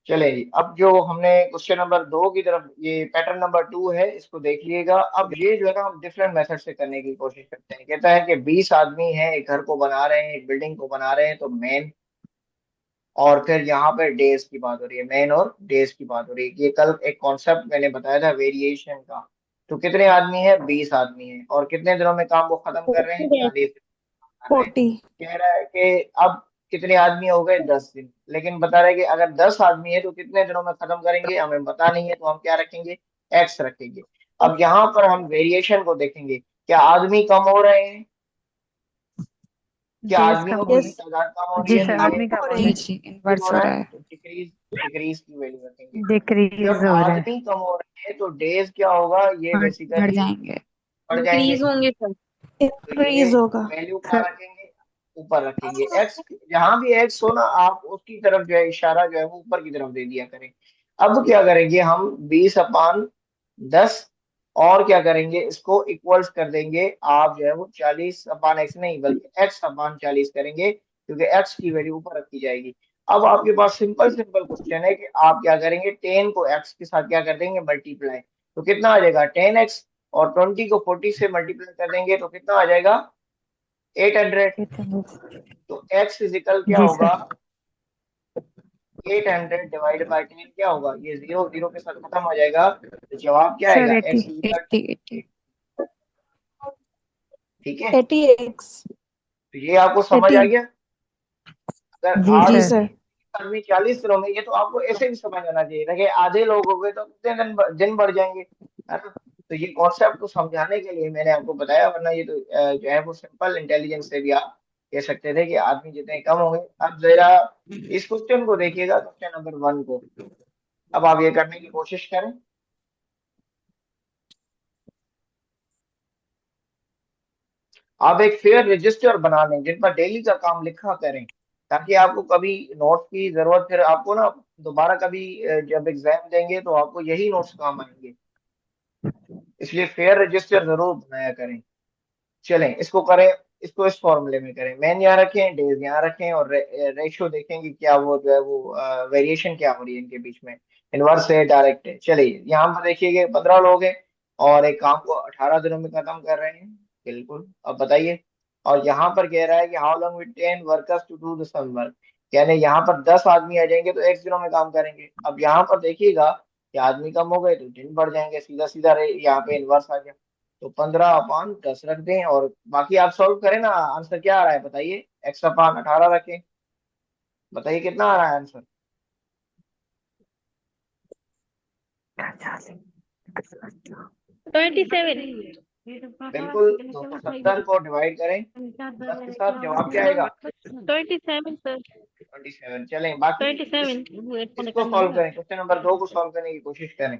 चले जी, अब जो हमने क्वेश्चन नंबर 2 की तरफ, ये पैटर्न नंबर 2 है, इसको देख लिएगा। अब ये जो है ना हम डिफरेंट मेथड से करने की कोशिश करते हैं। कहता है कि 20 आदमी हैं, एक घर को बना रहे हैं, एक बिल्डिंग को बना रहे हैं, तो मेन, और फिर यहाँ पे डेज की बात हो रही है, मेन और डेज की बात हो रही है। ये कल एक कॉन्सेप्ट मैंने बताया था वेरिएशन का। तो कितने आदमी है, 20 आदमी है, और कितने दिनों में काम वो खत्म कर रहे हैं, 40 दिन कर रहे हैं। 40। कह रहा है कि अब कितने आदमी हो गए, 10 दिन, लेकिन बता रहा है कि अगर 10 आदमी है तो कितने दिनों में खत्म करेंगे, हमें पता नहीं है, तो हम क्या रखेंगे, एक्स रखेंगे। अब यहाँ पर हम वेरिएशन को देखेंगे, क्या आदमी कम हो रहे हैं, क्या डेज कम आदमियों हो की यस। रही। तादाद कम हो रही जी है, सर, तो ये आदमी कम हो हो रहे रहे। जी हैं। जी, इंक्रीज हो इन्वर्स हो रहा रहा है, है। तो डिक्रीज, डिक्रीज की वैल्यू रखेंगे। डिक्रीज जब हो रहा है। आदमी कम हो रहे हैं तो डेज क्या होगा, ये बढ़ बेसिकली जाएंगे। बढ़ जाएंगे। इंक्रीज होंगे सर। तो ये इंक्रीज होगा। वैल्यू कहाँ सर रखेंगे, ऊपर रखेंगे। एक्स, जहां भी एक्स हो ना, आप उसकी तरफ जो है इशारा जो है वो ऊपर की तरफ दे दिया करें। अब क्या करेंगे हम, 20/10, और क्या करेंगे, इसको इक्वल्स कर देंगे। आप जो है वो 40/x नहीं, बल्कि x/40 करेंगे, क्योंकि x की वैल्यू ऊपर रखी जाएगी। अब आपके पास सिंपल सिंपल क्वेश्चन है कि आप क्या करेंगे, 10 को x के साथ क्या कर देंगे, मल्टीप्लाई। तो कितना आ जाएगा, 10x, और 20 को 40 से मल्टीप्लाई कर देंगे तो कितना आ जाएगा, 800। तो x इजिकल क्या जी होगा, सर। 800 डिवाइड बाई 10 क्या होगा, ये जीरो जीरो के साथ खत्म हो जाएगा, तो जवाब क्या सर आएगा, 80। x is equal. 80 80। ठीक है, 80x। तो ये आपको समझ 80। आ गया। अगर जी आज जी सर। सर। आदमी 40 दिनों में, ये तो आपको ऐसे भी समझ आना चाहिए था कि आधे लोग हो गए तो कितने दिन बढ़ जाएंगे, है ना। तो ये कॉन्सेप्ट को समझाने के लिए मैंने आपको बताया, वरना ये तो जो है वो सिंपल इंटेलिजेंस से भी आप कह सकते थे कि आदमी जितने कम होंगे। अब जरा इस क्वेश्चन को देखिएगा, क्वेश्चन नंबर 1 को। अब आप ये करने की कोशिश करें। आप एक फेयर रजिस्टर बना लें जिन पर डेली का काम लिखा करें, ताकि आपको कभी नोट्स की जरूरत, फिर आपको ना दोबारा कभी जब एग्जाम देंगे तो आपको यही नोट्स काम आएंगे। इसलिए फेयर रजिस्टर जरूर बनाया करें। चलें, इसको करें, इसको इस फॉर्मूले में करें, मैन यहाँ रखें, डेज यहाँ रखें, और रेशियो देखें कि क्या वो जो है वो वेरिएशन क्या हो रही है इनके बीच में, इनवर्स है, डायरेक्ट है। चलिए यहाँ पर देखिए 15 लोग हैं और एक काम को 18 दिनों में खत्म कर रहे हैं, बिल्कुल। अब बताइए, और यहाँ पर कह रहा है कि how long will 10 workers to do the same work, यानी यहाँ पर 10 आदमी आ जाएंगे तो x दिनों में काम करेंगे। अब यहाँ पर देखिएगा कि आदमी कम हो गए तो दिन बढ़ जाएंगे, सीधा सीधा यहाँ पे इनवर्स आ गया। तो 15/10 रख दें, और बाकी आप सॉल्व करें ना, आंसर क्या आ रहा है बताइए, x/18 रखें, बताइए कितना आ रहा है आंसर। 27। बिल्कुल, 270 को डिवाइड करें 10 के साथ, जवाब क्या आएगा, 27 सर। 27। चलें, बाकी 27। इसको सॉल्व करें, क्वेश्चन नंबर 2 को सॉल्व करने की कोशिश करें।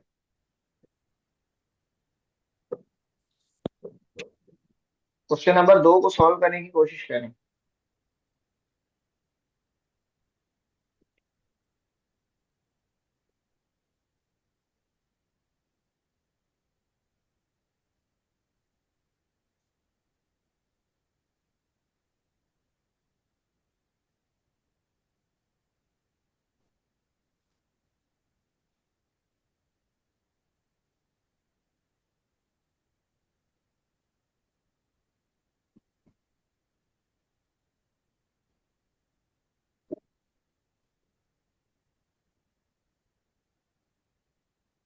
क्वेश्चन नंबर 2 को सॉल्व करने की कोशिश करें।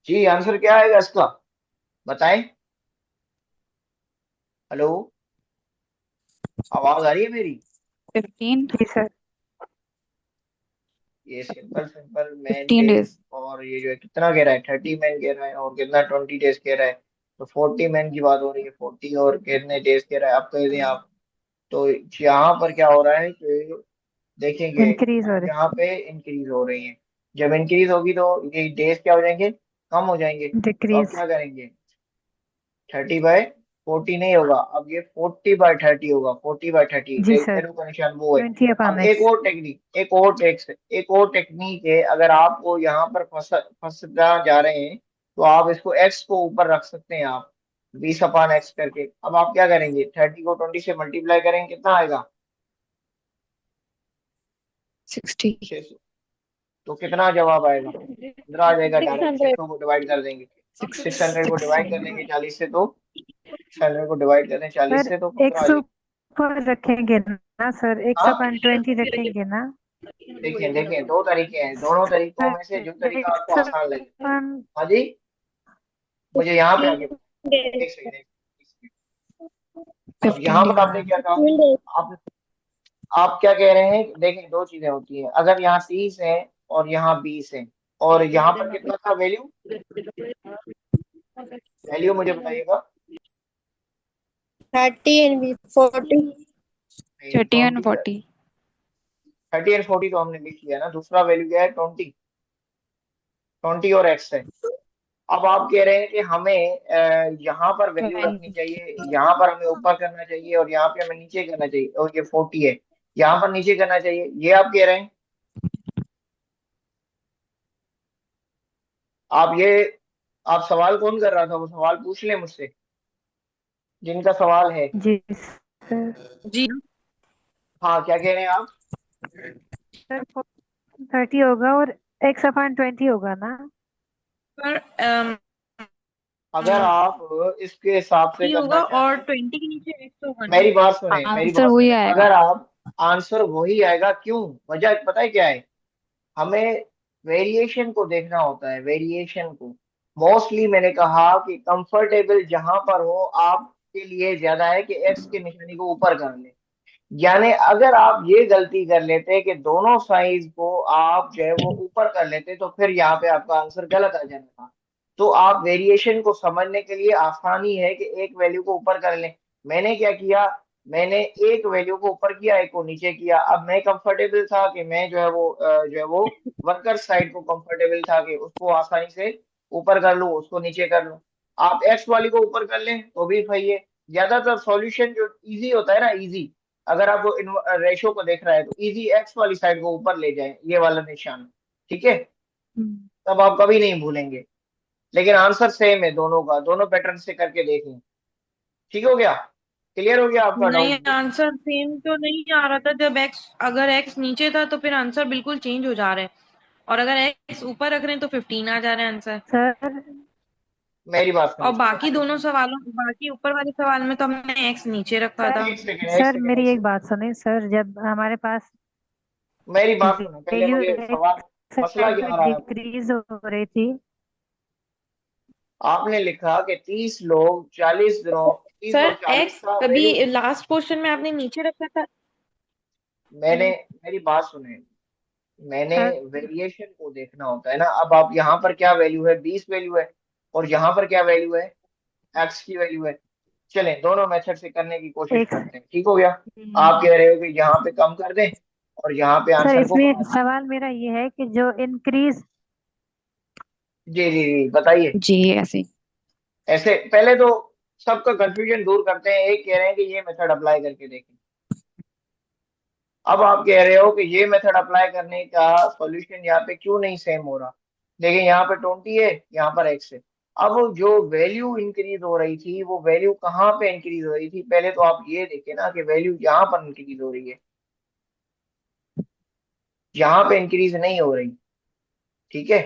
जी आंसर क्या आएगा इसका, बताएं। हेलो, आवाज आ रही है मेरी? 15। जी सर। ये simple simple man 15 days, days। और ये जो है कितना कह रहा है, 30 मैन कह रहा है, और कितना 20 डेज कह रहा है। तो 40 मैन की बात हो रही है, 40 और कितने डेज कह रहा है, आप कह दें आप। तो यहाँ पर क्या हो रहा है कि देखेंगे, इंक्रीज हो यहाँ पे इंक्रीज हो रही है। जब इंक्रीज होगी तो ये डेज क्या हो जाएंगे, कम हो जाएंगे। रही, तो अब डिक्रीज। क्या करेंगे, 30/40 नहीं होगा, अब ये 40/30 होगा, 40/30 जी सर। एरो का निशान वो है। 20 अब अपॉन एक एक्स। और टेक्निक, एक और टेक्निक है, अगर आपको यहाँ पर फंसना जा रहे हैं तो आप इसको एक्स को ऊपर रख सकते हैं आप, 20/x करके। अब आप क्या करेंगे, 30 को 20 से मल्टीप्लाई करेंगे, कितना आएगा, 60। 600। तो कितना जवाब आएगा, 15 आ जाएगा, डायरेक्ट 600। 600 को डिवाइड कर देंगे। 600 को डिवाइड कर 600। देंगे 40 से, तो 600 को डिवाइड कर दें 40 सर से तो 15 आ एक्स जाएगी। ऊपर रखेंगे ना सर, एक्स हाँ, अपॉन 20 रखेंगे ना। देखिए देखिए, दो तरीके हैं, दोनों तरीकों में से जो सर तरीका आपको एक्स आसान लगे। अपॉन हाँ जी, मुझे यहाँ पे आगे, 15 days। एक सेकंड, एक सेकंड। अब 15 यहाँ पर days। आपने क्या कहा, 15 days। आप आप क्या कह रहे हैं, देखिए दो चीजें होती हैं, अगर यहाँ 30 है और यहाँ 20 है, और यहाँ पर कितना था वैल्यू, वैल्यू मुझे बताइएगा। 30 and 40। 30 and 20, 40। 30 एंड 40 तो हमने लिख लिया ना, दूसरा वैल्यू क्या है, 20, 20 और एक्स है। अब आप कह रहे हैं कि हमें यहाँ पर वैल्यू रखनी 20। चाहिए, यहाँ पर हमें ऊपर करना चाहिए, और यहाँ पे हमें नीचे करना चाहिए, और ये 40 है, यहाँ पर नीचे करना चाहिए, ये आप कह रहे हैं। आप ये, आप सवाल कौन कर रहा था, वो सवाल पूछ ले मुझसे, जिनका सवाल है। जी सर। जी। हाँ, क्या कह रहे हैं आप। सर 30 होगा और एक्स अपॉन 20 होगा ना। पर अगर आप इसके हिसाब से करना होगा और चाहें, 20 के नीचे एक्स होगा ना। मेरी बात सुने, मेरी आंसर बात वही सुने, आएगा। अगर आप, आंसर वही आएगा, क्यों, वजह पता है क्या है, हमें वेरिएशन को देखना होता है, वेरिएशन को। मोस्टली मैंने कहा कि कंफर्टेबल जहां पर हो आपके लिए ज्यादा है कि एक्स की निशानी को ऊपर कर ले। यानी अगर आप ये गलती कर लेते कि दोनों साइज को आप जो है वो ऊपर कर लेते, तो फिर यहाँ पे आपका आंसर गलत आ जाना था। तो आप वेरिएशन को समझने के लिए आसानी है कि एक वैल्यू को ऊपर कर लें। मैंने क्या किया, मैंने एक वैल्यू को ऊपर किया, एक को नीचे किया। अब मैं कंफर्टेबल था कि मैं जो है वो जो है वो वर्कर साइड को कंफर्टेबल था कि उसको आसानी से ऊपर कर लूं, उसको नीचे कर लूं। आप एक्स वाली को ऊपर कर लें तो भी सही है। ज्यादातर सॉल्यूशन जो इजी होता है ना, इजी, अगर आप वो रेशो को देख रहा है तो इजी एक्स वाली साइड को ऊपर ले जाएं, ये वाला निशान, ठीक है, हम्म। तब आप कभी नहीं भूलेंगे। लेकिन आंसर सेम है दोनों का, दोनों पैटर्न से करके देख लें। ठीक हो गया, क्लियर हो गया आपका नहीं, डाउट। आंसर सेम तो नहीं आ रहा था। जब एक्स, अगर एक्स नीचे था तो फिर आंसर बिल्कुल चेंज हो जा रहा है, और अगर एक्स ऊपर रख रहे हैं तो 15 आ जा रहा है आंसर। सर मेरी बात और सुनिए, बाकी दोनों सवालों, बाकी ऊपर वाले सवाल में तो हमने एक्स नीचे रखा सर था। एक सेकेंड, एक सर सेकेंड, मेरी एक एक सेकेंड, बात सुने सर, जब हमारे पास मेरी बात सुनो पहले, वैल्यू मुझे सवाल, एक्स मसला साइड क्या में आ रहा है। डिक्रीज हो रही थी। आपने लिखा कि 30 लोग 40 दिनों, 30 सर और 40 एक्स का कभी वैल्यू। लास्ट क्वेश्चन में आपने नीचे रखा था। मैंने, मेरी बात सुने, मैंने सर वेरिएशन को देखना होता है ना। अब आप यहाँ पर क्या वैल्यू है, 20 वैल्यू है, और यहाँ पर क्या वैल्यू है, एक्स की वैल्यू है। चलें दोनों मेथड से करने की कोशिश एक करते हैं, ठीक हो गया। आप कह रहे हो कि यहाँ पे कम कर दें और यहाँ पे सर आंसर को इसमें बढ़ा दें। सवाल मेरा ये है कि जो इंक्रीज। जी जी जी, बताइए। जी ऐसे। ऐसे पहले तो सबका कंफ्यूजन दूर करते हैं, एक कह रहे हैं कि ये मेथड अप्लाई करके देखें। अब आप कह रहे हो कि ये मेथड अप्लाई करने का सॉल्यूशन यहाँ पे क्यों नहीं सेम हो रहा। देखिए यहाँ पे 20 है, यहाँ पर एक्स है। अब जो वैल्यू इंक्रीज हो रही थी वो वैल्यू कहाँ पे इंक्रीज हो रही थी, पहले तो आप ये देखें ना कि वैल्यू यहाँ पर इंक्रीज हो रही है, यहाँ पे इंक्रीज नहीं हो रही, ठीक है।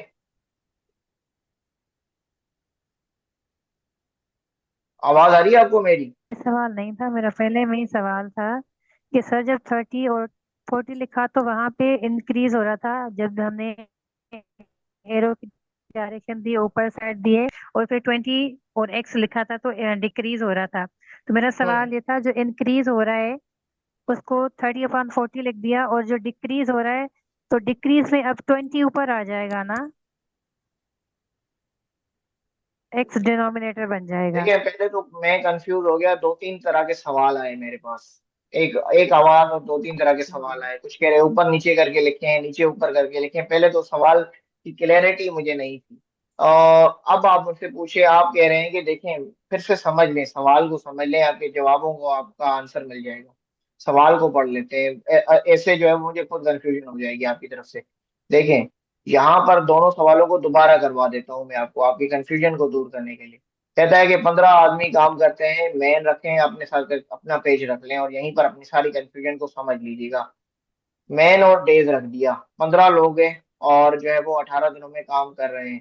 आवाज आ रही है आपको मेरी। सवाल नहीं था मेरा, पहले में ही सवाल था कि सर जब 30 और 40 लिखा तो वहां पे इंक्रीज हो रहा था, जब हमने एरो की डायरेक्शन दी, ऊपर साइड दिए, और फिर 20 और x लिखा था तो डिक्रीज हो रहा था। तो मेरा सवाल ये था, जो इंक्रीज हो रहा है उसको 30/40 लिख दिया, और जो डिक्रीज हो रहा है तो डिक्रीज में अब 20 ऊपर आ जाएगा ना, x डिनोमिनेटर बन जाएगा। देखिए पहले तो मैं कंफ्यूज हो गया, दो तीन तरह के सवाल आए मेरे पास। एक एक आवाज और दो तीन तरह के सवाल आए, कुछ कह रहे ऊपर नीचे करके लिखे हैं, नीचे ऊपर करके लिखे हैं। पहले तो सवाल की क्लैरिटी मुझे नहीं थी। अब आप मुझसे पूछे, आप कह रहे हैं कि देखें फिर से समझ लें, सवाल को समझ लें, आपके जवाबों को आपका आंसर मिल जाएगा। सवाल को पढ़ लेते हैं, ऐसे जो है मुझे खुद कंफ्यूजन हो जाएगी आपकी तरफ से। देखें, यहाँ पर दोनों सवालों को दोबारा करवा देता हूँ मैं आपको, आपकी कंफ्यूजन को दूर करने के लिए। कहता है कि 15 आदमी काम करते हैं, मेन रखें अपने साथ, अपना पेज रख लें और यहीं पर अपनी सारी कंफ्यूजन को समझ लीजिएगा। मैन और डेज रख दिया, 15 लोग हैं और जो है वो 18 दिनों में काम कर रहे हैं।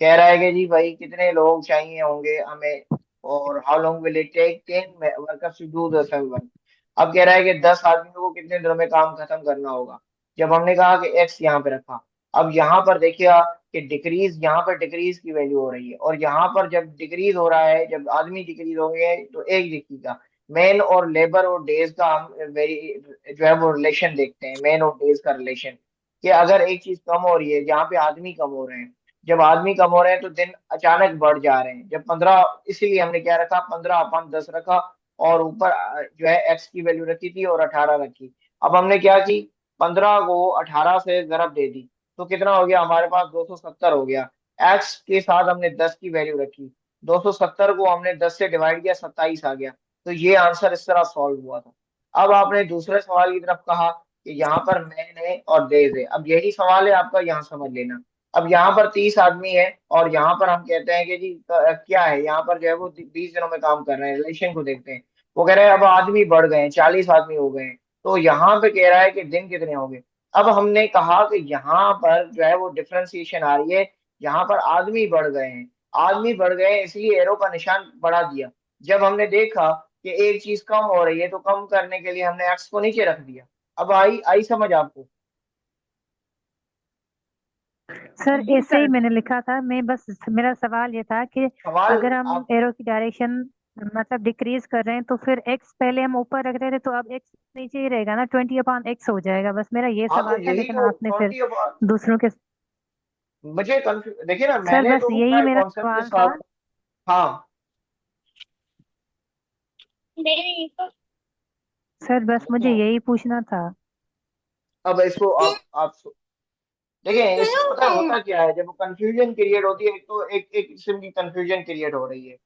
कह रहा है कि जी भाई कितने लोग चाहिए होंगे हमें, और how long will it take 10 workers to do the same work. अब कह रहा है कि 10 आदमियों को कितने दिनों में काम खत्म करना होगा। जब हमने कहा कि एक्स यहाँ पे रखा, अब यहाँ पर देखिए कि डिक्रीज, यहाँ पर डिक्रीज की वैल्यू हो रही है, और यहाँ पर जब डिक्रीज हो रहा है, जब आदमी डिक्रीज हो गए तो एक दिखेगा। मैन और लेबर और डेज का हम वेरी जो है वो रिलेशन देखते हैं, मैन और डेज का रिलेशन, कि अगर एक चीज कम हो रही है जहाँ पे आदमी कम हो रहे हैं, जब आदमी कम हो रहे हैं तो दिन अचानक बढ़ जा रहे हैं। जब 15, इसीलिए हमने क्या रखा, 15/10 रखा, और ऊपर जो है एक्स की वैल्यू रखी थी और 18 रखी। अब हमने क्या की, 15 को 18 से जरब दे दी, तो कितना हो गया हमारे पास, 270 हो गया। एक्स के साथ हमने 10 की वैल्यू रखी, 270 को हमने 10 से डिवाइड किया, 27 आ गया। तो ये आंसर इस तरह सॉल्व हुआ था। अब आपने दूसरे सवाल की तरफ कहा कि यहाँ पर मैन है और डेज है, अब यही सवाल है आपका, यहाँ समझ लेना। अब यहाँ पर 30 आदमी है और यहाँ पर हम कहते हैं कि जी क्या है, यहाँ पर जो है वो 20 दिनों में काम कर रहे हैं, रिलेशन को देखते हैं। वो कह रहे हैं अब आदमी बढ़ गए हैं, 40 आदमी हो गए हैं, तो यहाँ पे कह रहा है कि दिन कितने हो गए। अब हमने कहा कि यहाँ पर जो है वो डिफरेंशिएशन आ रही है, यहाँ पर आदमी बढ़ गए हैं, आदमी बढ़ गए हैं, इसलिए एरो का निशान बढ़ा दिया। जब हमने देखा कि एक चीज कम हो रही है तो कम करने के लिए हमने एक्स को नीचे रख दिया। अब आई आई समझ आपको? सर जी ऐसे ही सर। मैंने लिखा था, मैं बस मेरा सवाल ये था कि सवाल अगर हम आप, एरो की डायरेक्शन मतलब डिक्रीज कर रहे हैं तो फिर एक्स पहले हम ऊपर रख रहे थे, तो अब एक्स नीचे ही रहेगा ना, 20/x हो जाएगा। बस मेरा ये हाँ तो सवाल था, यही लेकिन तो आपने फिर 20, दूसरों के। मुझे कंफ्यूज, देखिए ना सर मैंने बस तो यही अपना मेरा कॉन्सेप्ट के सवाल था। साथ। हाँ, सर बस मुझे तो यही पूछना था। अब इसको आप देखिए, इसमें पता है होता क्या है, जब कंफ्यूजन क्रिएट होती है तो एक एक किस्म की कंफ्यूजन क्रिएट हो रही है।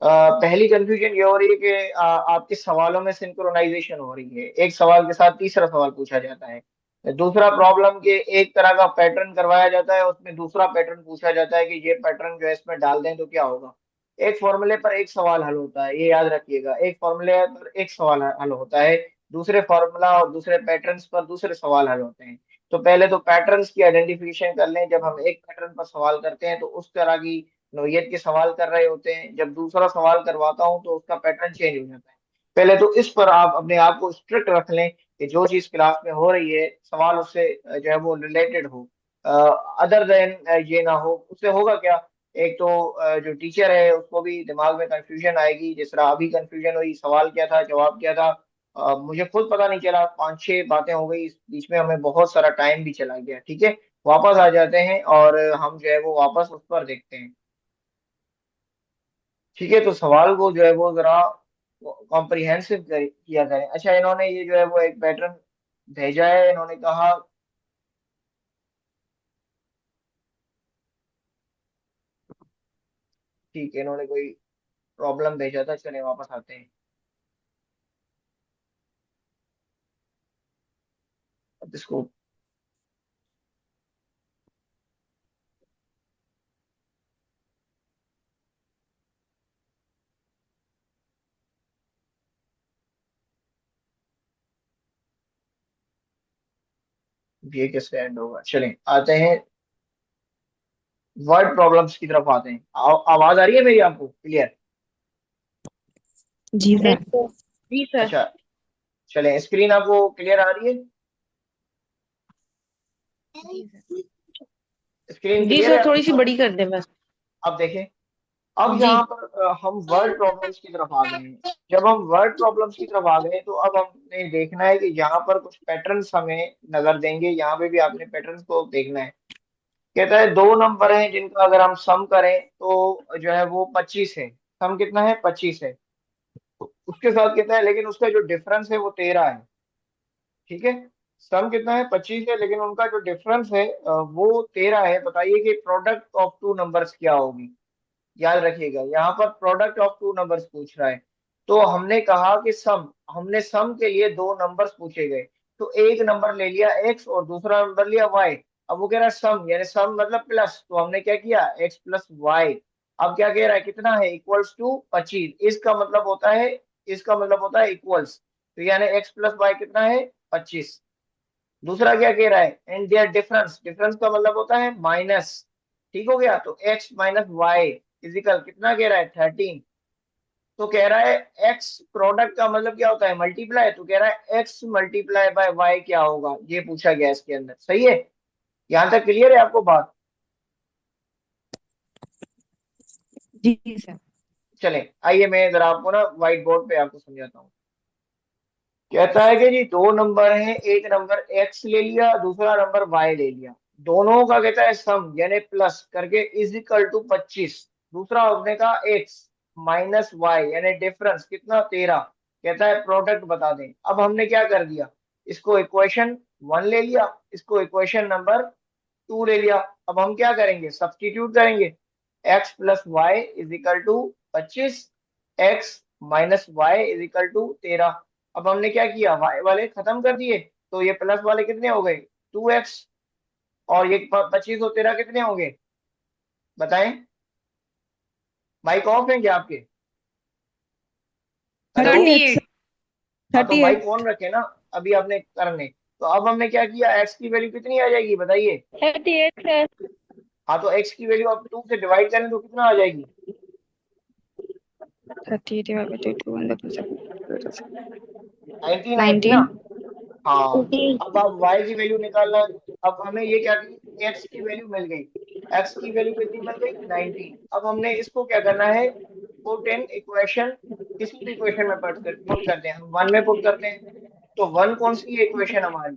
पहली कंफ्यूजन ये हो रही है कि आपके सवालों में सिंक्रोनाइजेशन हो रही है, एक सवाल के साथ तीसरा सवाल पूछा जाता है। दूसरा प्रॉब्लम के एक तरह का पैटर्न करवाया जाता है, उसमें दूसरा पैटर्न पूछा जाता है कि ये पैटर्न जो है इसमें डाल दें तो क्या होगा। एक फॉर्मूले पर एक सवाल हल होता है, ये याद रखिएगा, एक फॉर्मूले पर एक सवाल हल होता है, दूसरे फॉर्मूला और दूसरे पैटर्न्स पर दूसरे सवाल हल होते हैं। तो पहले तो पैटर्न्स की आइडेंटिफिकेशन कर लें, जब हम एक पैटर्न पर सवाल करते हैं तो उस तरह की नोयत के सवाल कर रहे होते हैं, जब दूसरा सवाल करवाता हूं तो उसका पैटर्न चेंज हो जाता है। पहले तो इस पर आप अपने आप को स्ट्रिक्ट रख लें कि जो चीज क्लास में हो रही है सवाल उससे जो है वो रिलेटेड हो, अदर देन ये ना हो। उससे होगा क्या, एक तो जो टीचर है उसको भी दिमाग में कंफ्यूजन आएगी, जिस तरह अभी कंफ्यूजन हुई, सवाल क्या था जवाब क्या था। मुझे खुद पता नहीं चला, 5-6 बातें हो गई इस बीच में, हमें बहुत सारा टाइम भी चला गया। ठीक है, वापस आ जाते हैं और हम जो है वो वापस उस पर देखते हैं। ठीक है, तो सवाल को जो है वो जरा कॉम्प्रिहेंसिव किया करें। अच्छा, इन्होंने ये जो है वो एक पैटर्न भेजा है, इन्होंने कहा, ठीक है, इन्होंने कोई प्रॉब्लम भेजा था, चलिए वापस आते हैं। अब इसको ये कैसे एंड होगा, चलें आते हैं वर्ड प्रॉब्लम्स की तरफ आते हैं। आवाज आ रही है मेरी आपको क्लियर? जी सर। जी सर। अच्छा, चलें, स्क्रीन आपको क्लियर आ रही है? स्क्रीन जी क्लियर है सर, थोड़ी आपके सी पास? बड़ी कर दे बस। अब देखें, अब जी। यहाँ पर हम वर्ड प्रॉब्लम्स की तरफ आ गए हैं। जब हम वर्ड प्रॉब्लम्स की तरफ आ गए तो अब हमने देखना है कि यहाँ पर कुछ पैटर्न्स हमें नजर देंगे, यहाँ पे भी आपने पैटर्न्स को देखना है। कहता है दो नंबर हैं जिनका अगर हम सम करें तो जो है वो 25 है। सम कितना है? 25 है। उसके साथ कहता है लेकिन उसका जो डिफरेंस है वो 13 है। ठीक है, सम कितना है? 25 है, लेकिन उनका जो डिफरेंस है वो 13 है। बताइए कि प्रोडक्ट ऑफ टू नंबर्स क्या होगी। याद रखिएगा, यहाँ पर प्रोडक्ट ऑफ टू नंबर्स पूछ रहा है। तो हमने कहा कि सम, हमने सम के लिए दो नंबर्स पूछे गए। तो एक नंबर ले लिया एक्स और दूसरा नंबर लिया वाई। अब वो कह रहा है सम, यानी सम मतलब प्लस, तो हमने क्या किया? X plus Y. अब क्या कह रहा है? कितना है? Equals to 25। इसका मतलब होता है, इसका मतलब होता है इक्वल्स। तो यानी एक्स प्लस वाई कितना है? 25। दूसरा क्या कह रहा है? एंड देयर डिफरेंस, डिफरेंस का मतलब होता है माइनस। ठीक हो गया, तो एक्स माइनस वाई इजिकल कितना कह रहा है? 13। तो कह रहा है एक्स, प्रोडक्ट का मतलब क्या होता है? मल्टीप्लाई। तो कह रहा है एक्स मल्टीप्लाई बाय वाई क्या होगा, ये पूछा गया इसके अंदर। सही है? यहां तक क्लियर है आपको बात? जी सर। चले आइए मैं जरा आपको ना व्हाइट बोर्ड पे आपको समझाता हूँ। कहता है कि जी दो नंबर हैं, एक नंबर एक्स ले लिया, दूसरा नंबर वाई ले लिया। दोनों का कहता है सम यानी प्लस करके इज इक्वल टू 25। दूसरा होने का एक्स माइनस वाई यानी डिफरेंस कितना? 13। कहता है प्रोडक्ट बता दें। अब हमने क्या कर दिया? इसको इक्वेशन 1 ले लिया, इसको इक्वेशन नंबर 2 ले लिया। अब हम क्या करेंगे? सब्स्टिट्यूट करेंगे। X plus Y is equal to 25, X minus Y is equal to 13। अब हमने क्या किया? वाई वाले खत्म कर दिए, तो ये प्लस वाले कितने हो गए? 2x। और ये 25 और 13 कितने होंगे? बताएं। माइक ऑफ है क्या आपके? हेलो? 38 38। हाँ तो 38। माइक ऑन रखे ना, अभी आपने करने। तो अब हमने क्या किया? एक्स की वैल्यू कितनी आ जाएगी बताइए? 38 है। हाँ तो एक्स की वैल्यू आप 2 से डिवाइड करें तो कितना आ जाएगी? 30 divided by 2 19 आएगी ना? 19। हाँ। जी। अब आप y की वैल्यू निकालना है। अब हमें ये क्या की? x की वैल्यू मिल गई। x की वैल्यू कितनी मिल गई? 19। अब हमने इसको क्या करना है? पुट इन इक्वेशन, किसी भी इक्वेशन में पुट करते हैं। हम 1 में पुट करते हैं। तो 1 कौन सी है इक्वेशन हमारी?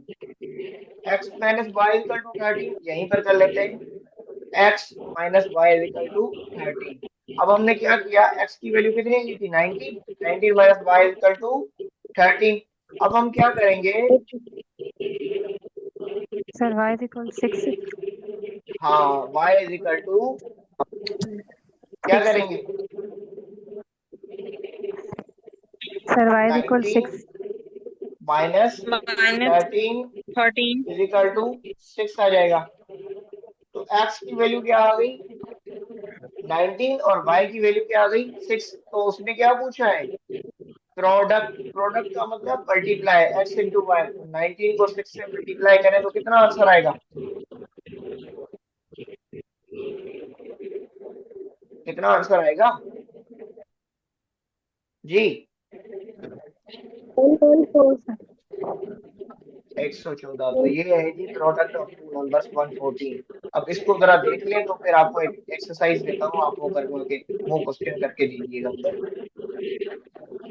x minus Y equal to 13, यहीं पर कर लेते हैं। x minus Y equal to 13। अब हमने क्या किया? x की वैल्यू कितनी ली थी? 19। 19 माइनस वाई इक्वल टू 13। अब हम क्या करेंगे? Sir y is equal 6। हाँ, y इज इक्वल टू क्या 6 करेंगे? Sir y is equal 19 6। Minus minus 13 13। Is equal to 6 आ जाएगा। तो x की वैल्यू क्या आ गई? 19 और y की वैल्यू क्या आ गई? 6। तो उसने क्या पूछा है? प्रोडक्ट। प्रोडक्ट का मतलब मल्टीप्लाई, x इंटू वाई। 19 को 6 से मल्टीप्लाई करें तो कितना आंसर आएगा? कितना आंसर आएगा जी? 114। 114। तो ये है जी प्रोडक्ट ऑफ टू नंबर्स 114। अब इसको जरा देख लें तो फिर आपको एक एक्सरसाइज देता हूँ, आप वो करवा के वो क्वेश्चन करके दीजिएगा अंदर।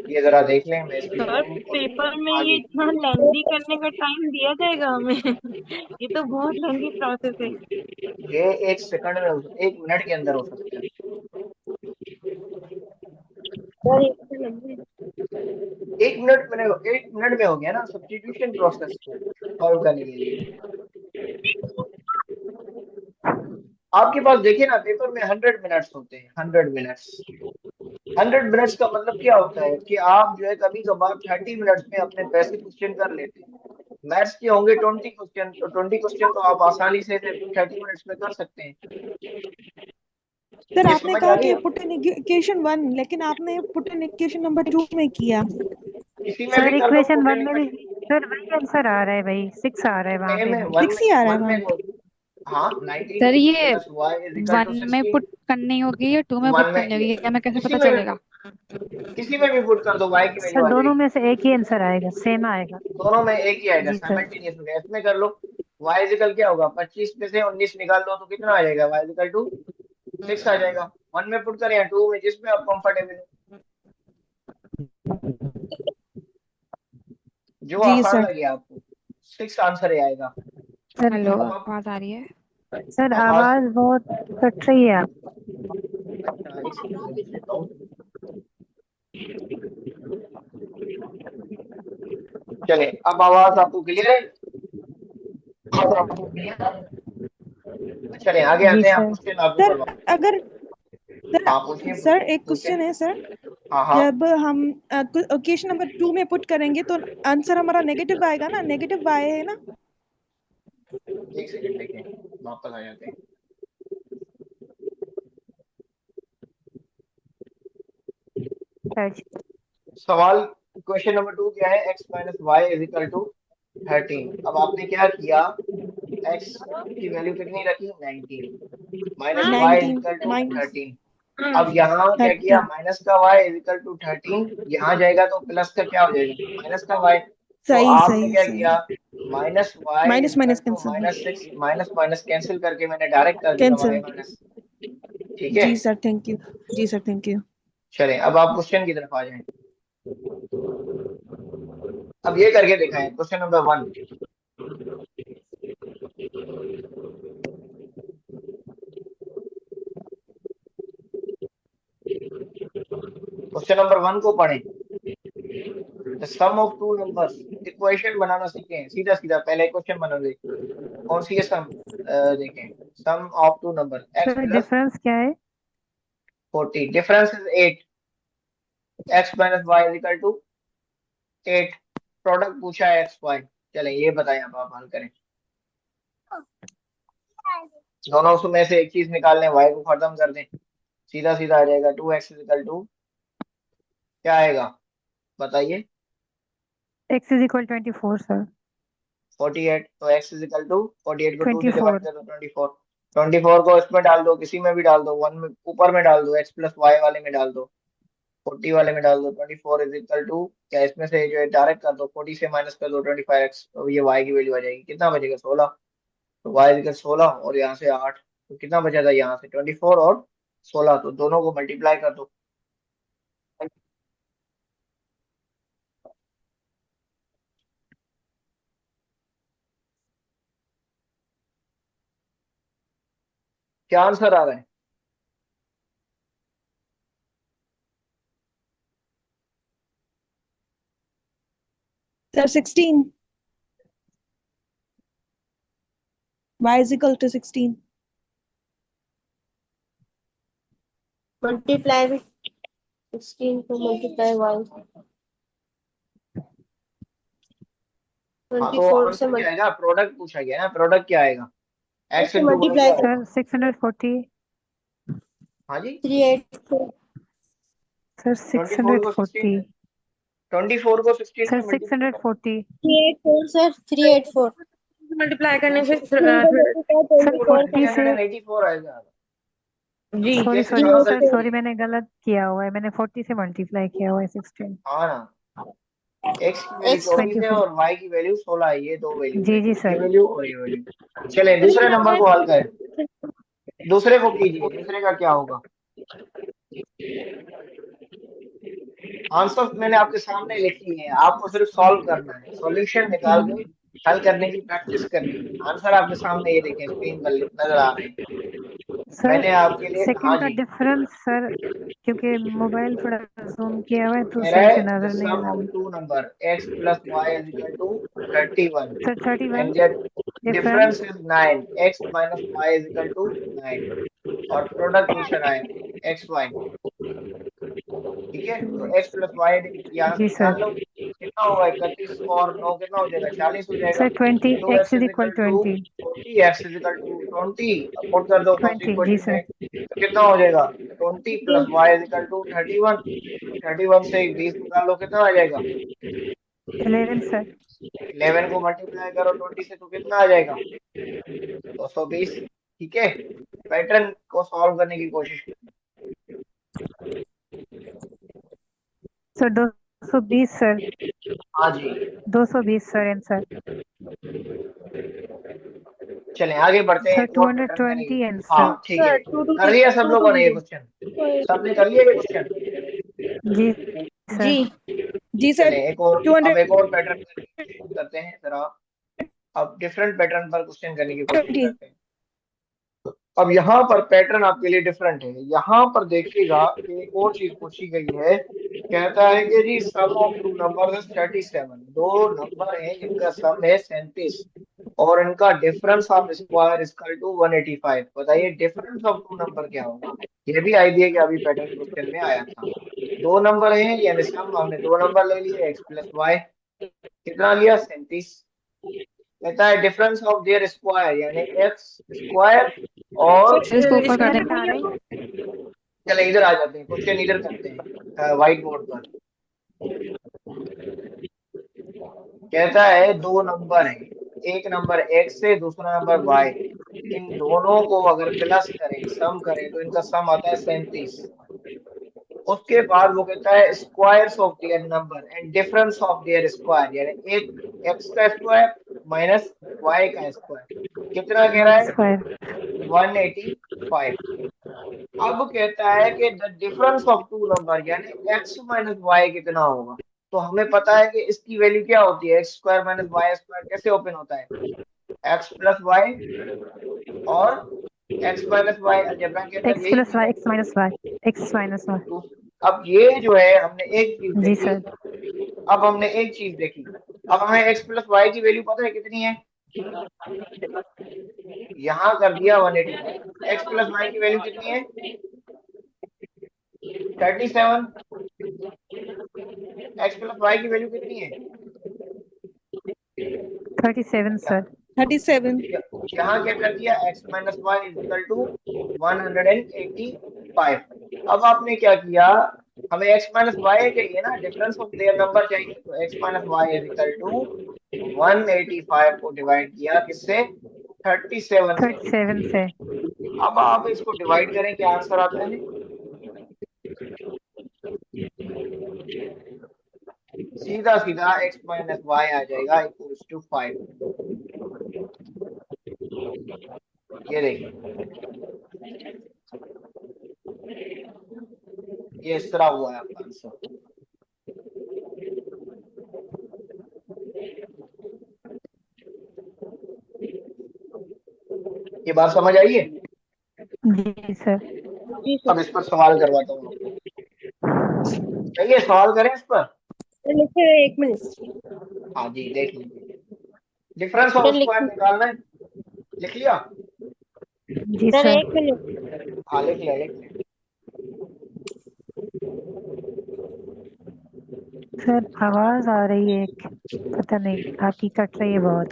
ये जरा देख लें, मैं इसकी सर होम पेपर में ये आगे। इतना लेंथी करने का टाइम दिया जाएगा हमें? ये तो बहुत लेंथी प्रोसेस है। ये एक सेकंड में एक मिनट के अंदर हो सकता है। और ये तो लंबी है। एक मिनट में हो गया ना सब्स्टिट्यूशन प्रोसेस को सॉल्व करने के लिए। आपके पास देखिए ना पेपर में 100 मिनट्स होते हैं। 100 मिनट्स, 100 मिनट्स का मतलब क्या होता है कि आप जो है कभी कभार 30 मिनट्स में अपने बेसिक क्वेश्चन कर लेते हैं। मैथ्स के होंगे 20 क्वेश्चन, तो 20 क्वेश्चन तो आप आसानी से 30 मिनट्स में कर सकते हैं। सर ये आपने समझ आ कहा रही कि है? पुट इन इक्वेशन 1, लेकिन आपने पुट इन इक्वेशन नंबर 2 में किया। इसी में भी सर कर दो इक्वेशन पुट इन 1 में भी इक्वेशन। सर वही आंसर आ रहा है भाई, 6 आ रहा है वहां सेम पे है भी। 1 6 में, ही आ रहा है 1 में वहाँ। हाँ 19 सर ये plus Y is equal to 1 में 16। पुट करनी होगी या 2 में पुट 1 में करनी होगी, या हमें कैसे किसी पता में भी चलेगा? किसी में भी पुट कर दो, वाई की वैल्यू सर आ दोनों जाएगी। में से एक ही आंसर आएगा, सेम आएगा। दोनों में एक ही आएगा, जी सर। साइमल्टेनियस में। इसमें कर लो। वाई इजिकल क्या होगा, 25 में से 19 निकाल दो तो कितना आ जाएगा, वाई इजिकल टू 6 आ जाएगा। 1 में पुट करें या 2 में, जिसमें आप कंफर्टेबल हो, जो जी आसान सर। लगे आपको, 6 आंसर ही आएगा। सर हेलो, अब आप आवाज आ रही है? सर आवाज, आवाज बहुत कट रही है। अच्छा एक सेकंड में देख लेता हूँ। चले, अब आवाज आपको क्लियर है? चले आगे जी आते हैं, आप सर। क्वेश्चन आपको सर करवा। अगर हाँ पूछिए सर एक पूछिए। क्वेश्चन है सर, हाँ हाँ जब हम क्वेश्चन नंबर 2 में पुट करेंगे तो आंसर हमारा नेगेटिव आएगा ना, नेगेटिव वाई है ना? एक सेकंड देखें, वापस आ जाते हैं। सर सवाल क्वेश्चन नंबर 2 क्या है, x minus Y is equal to 13। अब आपने क्या किया, x की वैल्यू कितनी रखी, 19, minus Y is 19 equal to minus 13। अब यहाँ क्या किया, 13। माइनस का y इज इक्वल टू 13, यहाँ जाएगा तो प्लस का क्या हो जाएगा, माइनस का y। तो सही आपने सही क्या सही। किया, minus Y is minus equal minus two cancel. Minus 6, minus minus cancel करके मैंने डायरेक्ट कर दिया y कैंसिल। माइनस। ठीक है, जी सर थैंक यू। जी सर थैंक यू। चलें अब आप क्वेश्चन की तरफ आ जाएं। अब ये करके दिखाएं, क्वेश्चन नंबर 1। क्वेश्चन नंबर 1 को पढ़ें। The sum of two numbers, equation बनाना सीखें, सीधा सीधा पहले क्वेश्चन बनाओगे। कौन सी है सम, देखें, sum of two number x sir plus difference क्या है? 40, difference is 8, x minus Y is equal to 8, product पूछा है x y। चलें ये बताएं, अब आप हल करें, दोनों में से एक चीज निकाल लें, y को खत्म कर दें, सीधा सीधा आ जाएगा 2x इज इक्वल टू क्या आएगा, बताइए, x इज इक्वल 24 सर। 48। तो x इज इक्वल टू 48 को 2 से डिवाइड 24। कर दो, 24। 24 को इसमें डाल दो, किसी में भी डाल दो, वन में ऊपर में डाल दो, x प्लस वाई वाले में डाल दो, 40 वाले में डाल दो। 24 इज इक्वल टू क्या, इसमें से जो है डायरेक्ट कर दो, 40 से माइनस कर दो 25x, तो ये y की वैल्यू आ जाएगी, कितना बचेगा 16। तो y इज इक्वल 16 और यहाँ से 8, तो कितना बचा था, यहाँ से 24 और 16, तो दोनों को मल्टीप्लाई कर दो। क्या आंसर आ रहा है, sir 16 y is equal to 16। Multiply with 16 को मल्टीप्लाई वाई हाँ तो 24 से आंसर क्या आएगा, प्रोडक्ट पूछा गया है ना, प्रोडक्ट क्या आएगा, x इंटू वाई मल्टीप्लाई क्या कर आएगा। सर 640। हाँ जी, 384 सर 24 को 16 640। 24 को 16 सर से मल्टीप्लाई करो। 640। 384 सर 384 मल्टीप्लाई करने से 16 को मल्टीप्लाई सर 24 40 करना। से 384 आएगा। जी सॉरी कैसे सॉरी कहाँ सर, गलती सॉरी हुई? मैंने गलत किया हुआ है, मैंने 40 से मल्टीप्लाई किया हुआ है 16। हाँ ना, x की वैल्यू एक्स 24 है 24। और y की वैल्यू 16 है, ये दो वैल्यू है, जी जी ये सर। वैल्यू और ये वैल्यू। चले दूसरे नंबर को हल करें, दूसरे को कीजिए, दूसरे का क्या होगा, आंसर मैंने आपके सामने लिखी है, आपको सिर्फ सॉल्व करना है, सॉल्यूशन निकाल के हल करने की प्रैक्टिस करनी है। आंसर आपके सामने ये देखें, स्क्रीन पर नजर आ रहे हैं, सर मैंने आपके लिए, हाँ सेकंड का जी, डिफरेंस सर, क्योंकि मोबाइल थोड़ा जूम किया हुआ है तो कह रहा सही है से द नजर नहीं आ सम रहा ऑफ है। Two number x plus Y is equal to 31 sir 31 and their difference. Difference is 9, x minus Y is equal to 9, और प्रोडक्ट पूछा रहा है एक्स वाई। ठीक है, तो x प्लस वाई यहाँ से जी निकाल सर। लो, कितना होगा, 31 और 9 कितना हो जाएगा, 40 हो जाएगा। Sir 20 two x X is is equal equal to 20। 40, X is equal to 20, put कर दो फर्स्ट 20 जी इक्वेशन सर। में, तो कितना हो जाएगा, 20 plus Y is equal to 31, 31 से 20 निकाल लो, कितना आ जाएगा, 11 सर। 11 को मल्टीप्लाई करो 20 से तो कितना आ जाएगा, 220। ठीक है, पैटर्न को सॉल्व करने की कोशिश करें। Sir 220 sir. हाँ जी, 220 सर आंसर। चलें आगे बढ़ते हैं, सर एक और पैटर्न 220 करेंगे। आंसर। हाँ ठीक है, कर लिया सब लोगों ने ये क्वेश्चन, सबने कर लिया ये क्वेश्चन? जी सर। जी सर। चलें एक और, 200 अब एक और पैटर्न करते हैं जरा, अब डिफरेंट पैटर्न पर क्वेश्चन करने की कोशिश करते हैं। अब यहाँ पर पैटर्न आपके लिए डिफरेंट है। यहाँ पर देखिएगा एक और चीज पूछी गई है, कहता है कि जी सम ऑफ टू नंबर 37, दो नंबर हैं जिनका सम है 37 और इनका difference of square equal to 185। बताइए डिफरेंस ऑफ टू नंबर क्या होगा? ये भी आइडिया कि अभी पैटर्न क्वेश्चन में आया था। दो नंबर हैं यानी सम, हमने दो नंबर ले लिए x प्लस वाई, कितना लिया 37। कहता है डिफरेंस ऑफ देयर स्क्वायर यानी एक्स स्क्वायर और, इसको ऊपर कर इसमें दें। आ रहा है। चले इधर आ जाते हैं, क्वेश्चन इधर करते हैं व्हाइट बोर्ड पर। कहता है दो नंबर है, एक नंबर x है दूसरा नंबर y, इन दोनों को अगर प्लस करें सम करें तो इनका सम आता है 37। उसके बाद वो कहता है squares of their number and difference of there square यानी एक x का स्क्वायर माइनस y का स्क्वायर, कितना कह रहा है? स्क्वायर 185। अब कहता है कि the difference of two number यानी x माइनस वाई कितना होगा। तो हमें पता है कि इसकी वैल्यू क्या होती है, X square minus Y square कैसे ओपन होता है, एक्स प्लस वाई और एक्स माइनस वाई अलजेब्रा के अंदर एक्स यही प्लस चीज वाई है। X minus Y X minus Y. तो अब ये जो है हमने एक चीज जी देखी, सर। अब हमने एक चीज देखी, अब हमें एक्स प्लस वाई की वैल्यू पता है कितनी है, यहाँ कर दिया 185। एक्स प्लस वाई की वैल्यू कितनी है 37, एक्स प्लस वाई की वैल्यू कितनी है 37 सर। 37। यहाँ क्या कर दिया x minus Y equal to 185। अब आपने क्या किया, हमें x माइनस वाई चाहिए ना, डिफरेंस ऑफ देयर नंबर चाहिए, तो x minus Y is equal to 185 को डिवाइड किया किससे 37 से। अब आप इसको डिवाइड करें क्या आंसर आता है, सीधा सीधा x माइनस वाई आ जाएगा इक्वल्स टू 5। ये देखिए ये इस तरह हुआ है आपका आंसर। ये बात समझ आई है? जी सर। अब इस पर सवाल करवाता हूँ आपको, चलिए सवाल करें इस पर। लिखे 1 मिनट। हाँ जी देख लीजिए, डिफरेंस ऑफ स्क्वायर निकालना है, लिख लिया? जी सर सर। 1 मिनट। हाँ लिख लिया लिख लिया। सर आवाज आ रही है, पता नहीं आपकी कट रही है बहुत।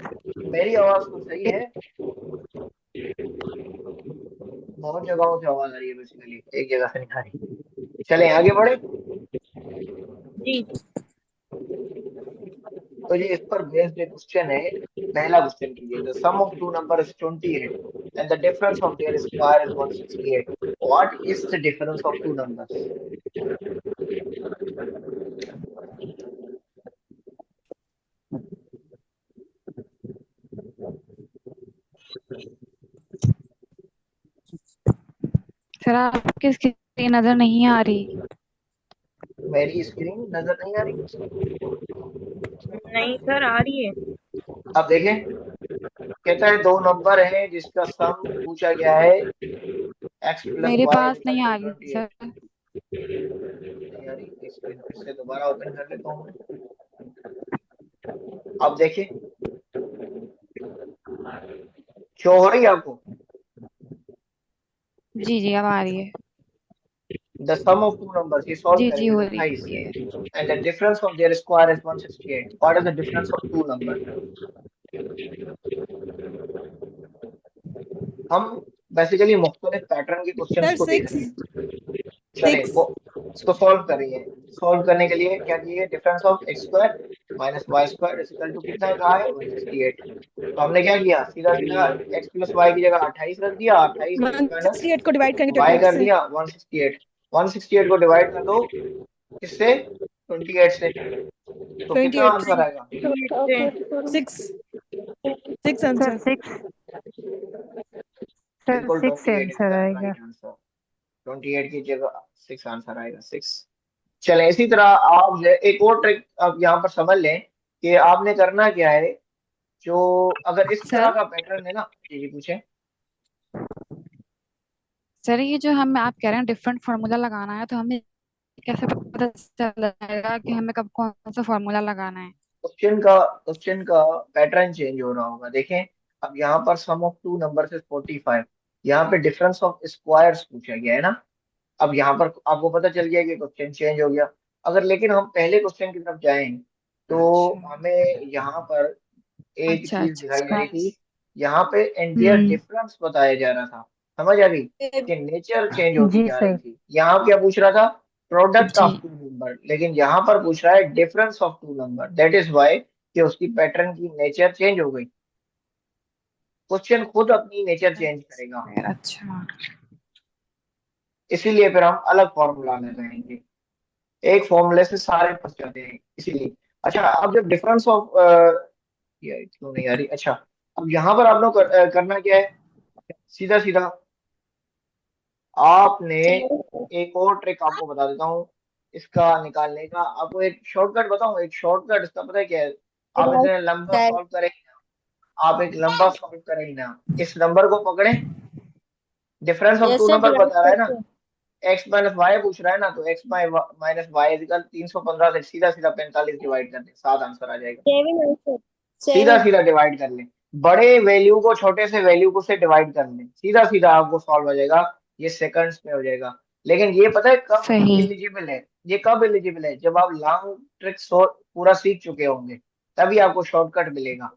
मेरी आवाज तो सही है, बहुत जगहों से आवाज आ रही है, बेसिकली एक जगह से नहीं आ रही। चलें आगे बढ़े। जी तो ये इस पर बेस्ड एक क्वेश्चन है। पहला क्वेश्चन कीजिए, the sum of two number is 28 and the difference of their square is 168. What is the difference of two numbers? Sir आपकी स्क्रीन नजर नहीं आ रही। मेरी स्क्रीन नजर नहीं आ रही? नहीं सर आ रही है। अब देखें, कहता है दो नंबर है जिसका सम पूछा गया है x प्लस मेरे वाई पास नहीं आ रही सर। स्क्रीन फिर से दोबारा ओपन कर लेता हूँ। अब देखिए शो हो रही है आपको? जी जी अब आ रही है। The sum of two numbers ये सॉल्व जी जी हो करेंगे रही 28 and the difference of their square is 168. What is the difference of two numbers? हम बेसिकली मुख्तलिफ पैटर्न के क्वेश्चंस को देख रहे हैं। चलिए वो इसको सॉल्व करिए। सॉल्व करने के लिए क्या किए, difference of x square minus Y square is equal to कितना कहा है 168। तो हमने क्या किया, सीधा सीधा x प्लस वाई की जगह 28 रख दिया, 28 माइनस 168 को डिवाइड करेंगे y 28 कर से। दिया 168 को डिवाइड कर दो किससे 28 से, तो कितना 28 आंसर आएगा 6 सर आंसर। 6 सर बिल्कुल 6 28 इज आंसर द आएगा। Right answer. 28 की जगह 6 आंसर आएगा, 6। चले इसी तरह आप जो है एक और ट्रिक अब यहाँ पर समझ लें कि आपने करना क्या है। जो अगर इस तरह सर का पैटर्न है ना, जी पूछे। सर ये जो हम आप कह रहे हैं डिफरेंट फार्मूला लगाना है, तो हमें कैसे पता चलेगा कि हमें कब कौन सा फार्मूला लगाना है? क्वेश्चन का पैटर्न चेंज हो रहा होगा, देखें। अब यहाँ पर सम ऑफ टू नंबर इज 45, यहाँ पे डिफरेंस ऑफ स्क्वायर्स पूछा गया है ना। अब यहाँ पर आपको पता चल गया कि क्वेश्चन चेंज हो गया। अगर लेकिन हम पहले क्वेश्चन की तरफ जाएं तो अच्छा हमें यहाँ पर एक अच्छा चीज दिखाई दे अच्छा। रही थी। यहाँ पे एंटियर हम्म। डिफरेंस बताया जा रहा था, समझ आ गई कि नेचर चेंज होती जी जा रही सर। थी। यहाँ क्या पूछ रहा था, प्रोडक्ट जी ऑफ टू नंबर, लेकिन यहाँ पर पूछ रहा है difference of two number. That is why कि उसकी पैटर्न की नेचर चेंज हो गई। क्वेश्चन खुद अपनी नेचर चेंज करेगा, सर अच्छा। इसीलिए फिर हम अलग फॉर्मूला लगाएंगे। एक फॉर्मूले से सारे फंस जाते हैं इसीलिए। अच्छा, अब जब डिफरेंस ऑफ ये क्यों नहीं आ रही, अच्छा। अब यहाँ पर आप लोग करना क्या है, सीधा सीधा आपने एक और ट्रिक आपको बता देता हूँ इसका निकालने का। आपको एक शॉर्टकट बताऊं, एक शॉर्टकट इसका पता है क्या है। आप इसे लंबा सर सॉल्व करें, आप एक लंबा सॉल्व करें ना, इस नंबर को पकड़े। Difference of yes two sir number divide बता रहा है ना, करके एक्स माइनस वाई पूछ रहा है ना, तो एक्स माइनस वाई इजिकल 315 से सीधा सीधा 45 डिवाइड कर दे, 7 आंसर आ जाएगा। 7 आंसर सीधा 7 सीधा डिवाइड कर ले, बड़े वैल्यू को छोटे से वैल्यू को से डिवाइड कर ले, सीधा सीधा आपको सॉल्व हो जाएगा। ये सेकंड्स में हो जाएगा। लेकिन ये पता है कब सही। एलिजिबल है, ये कब एलिजिबल है, जब आप लॉन्ग ट्रिक पूरा सीख चुके होंगे, तभी आपको शॉर्टकट मिलेगा।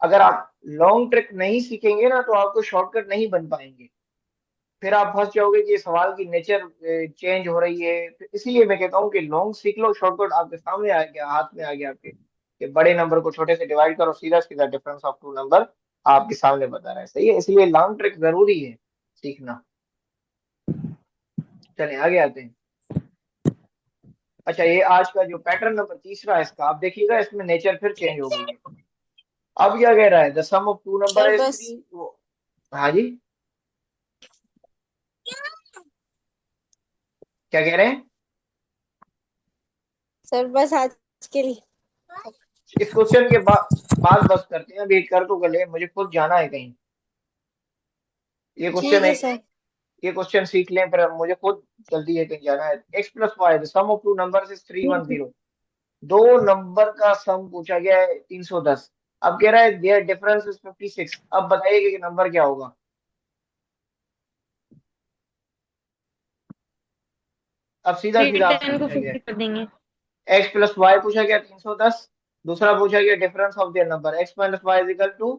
अगर आप लॉन्ग ट्रिक नहीं सीखेंगे ना तो आपको शॉर्टकट नहीं बन पाएंगे। फिर आप फंस जाओगे कि सवाल की नेचर चेंज हो रही है। तो इसीलिए मैं कहता हूँ कि लॉन्ग सीख लो, शॉर्टकट आपके सामने आ गया, हाथ में आ गया आपके, कि बड़े नंबर को छोटे से डिवाइड करो, सीधा सीधा डिफरेंस ऑफ टू नंबर आपके सामने बता रहा है। सही है, इसलिए लॉन्ग ट्रिक जरूरी है सीखना। चले आगे आते हैं। अच्छा, ये आज का जो पैटर्न नंबर तीसरा है इसका, आप देखिएगा इसमें नेचर फिर चेंज हो गई है। अब क्या कह रहा है, the sum of two number sir is बस 3। हाँ जी, क्या कह रहे हैं। सर बस आज के लिए इस क्वेश्चन के बाद बस करते हैं, अभी कर तो कर ले, मुझे खुद जाना है कहीं। ये क्वेश्चन ठीक है, है सर। ये क्वेश्चन सीख लें, फिर मुझे खुद जल्दी है कहीं जाना है। X plus Y, the sum of two number is ठीक है 310। दो नंबर का सम पूछा गया है 310। अब कह रहा है देयर डिफरेंस इज 56। अब बताइए कि नंबर क्या होगा। अब सीधा सीधा आपसे 10 को पूछा गया 50 है, कर देंगे। एक्स प्लस वाई पूछा गया 310, दूसरा पूछा गया difference of their number X minus Y is equal to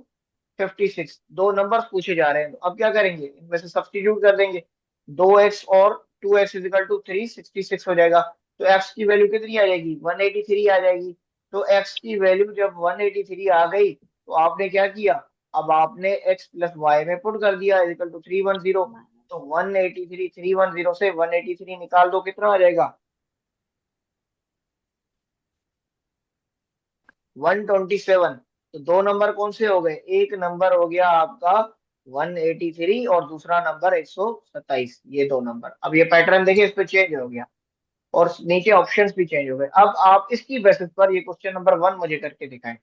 56। दो नंबर्स पूछे जा रहे हैं, तो अब क्या करेंगे, इनमें से सब्स्टिट्यूट कर देंगे। 2x और 2x इज इक्वल टू 366 हो जाएगा। तो x की वैल्यू कितनी आ जाएगी, 183 आ जाएगी। तो x की वैल्यू जब 183 आ गई तो आपने क्या किया, अब आपने x प्लस वाई में पुट कर दिया इज इक्वल टू 310। तो 183 310 से 183 निकाल दो, कितना आ जाएगा, 127। तो दो नंबर कौन से हो गए, एक नंबर हो गया आपका 183 और दूसरा नंबर 127। ये दो नंबर, अब ये पैटर्न देखिए इस पे चेंज हो गया और नीचे ऑप्शंस भी चेंज हो गए। अब आप इसकी बेसिस पर ये क्वेश्चन नंबर 1 मुझे करके दिखाएं,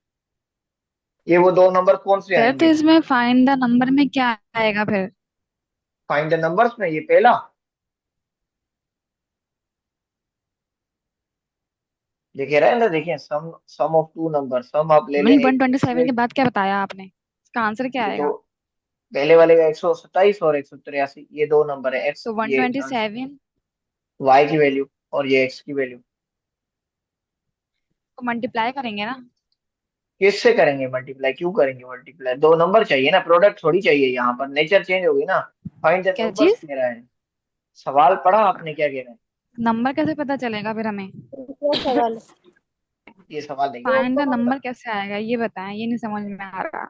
ये वो दो नंबर कौन से सर तो आएंगे। इसमें फाइंड द नंबर में क्या आएगा फिर? फाइंड द नंबर्स में ये पहला, देखिए रहे ना, देखिए सम सम ऑफ टू नंबर, सम आप ले लें नहीं एक x 127 ले, के बाद क्या बताया आपने? इसका आंसर क्या ये दो, आएगा? पहले वाले का 127 और 183, ये दो नंबर है x, तो ये 127 y की वैल्यू और ये x की वैल्यू। को मल्टीप्लाई करेंगे ना? किससे करेंगे मल्टीप्लाई, क्यों करेंगे मल्टीप्लाई, दो नंबर चाहिए ना, प्रोडक्ट थोड़ी चाहिए, यहाँ पर नेचर चेंज होगी ना। फाइंड द क्या नंबर्स चीज? कह रहा है, सवाल पढ़ा आपने, क्या कह रहा है। नंबर कैसे पता चलेगा फिर हमें? दूसरा सवाल ये सवाल देखिए, फाइंड द नंबर कैसे आएगा ये बताएं, ये नहीं समझ में आ रहा।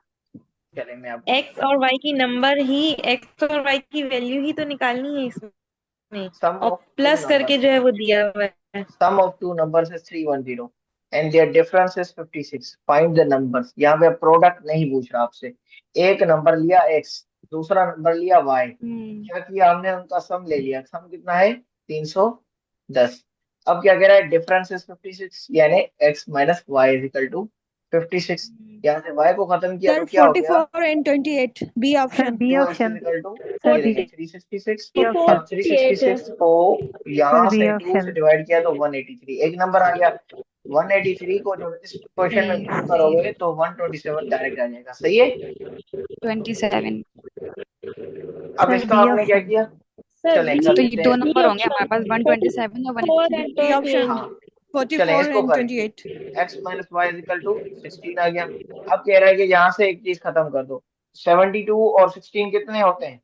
चले मैं आपको एक्स बताता और वाई की नंबर ही, एक्स और वाई की वैल्यू ही तो निकालनी है इसमें, हूँ। सम और ऑफ टू प्लस नंबर, करके जो है वो दिया हुआ है। Sum of two numbers is 310। And their difference is 56, find the numbers. यहाँ पे प्रोडक्ट नहीं पूछ रहा आपसे। एक नंबर लिया x, दूसरा नंबर लिया y, क्या किया हमने, उनका सम ले लिया। सम कितना है, 310। अब क्या कह रहा है, डिफरेंस इज 56, यानी x minus Y is equal to 56। यहाँ से y को खत्म किया सर तो क्या हो गया, 44 and 28 B sir option. B तो x option, is equal to, sir ये बी, देखिए 366। बी ऑप्शन, अब 366 को यहाँ सर बी से 2 से ऑप्शन। डिवाइड किया तो 183, एक नंबर आ गया। 183 को जब इस क्वेश्चन में पुट करोगे तो 127 डायरेक्ट आ जाएगा। सही है। 27। अब सर इसका बी आपने क्या ऑप्शन, किया, सर चलें बी कर तो ये लेते दो हैं। नंबर होंगे हमारे पास, 127 और 183। बी ऑप्शन हाँ चलें 44 इसको and करें, 28। x minus Y is equal to 16 आ गया। अब कह रहा है कि यहाँ से एक चीज खत्म कर दो, 72 और 16 कितने होते हैं,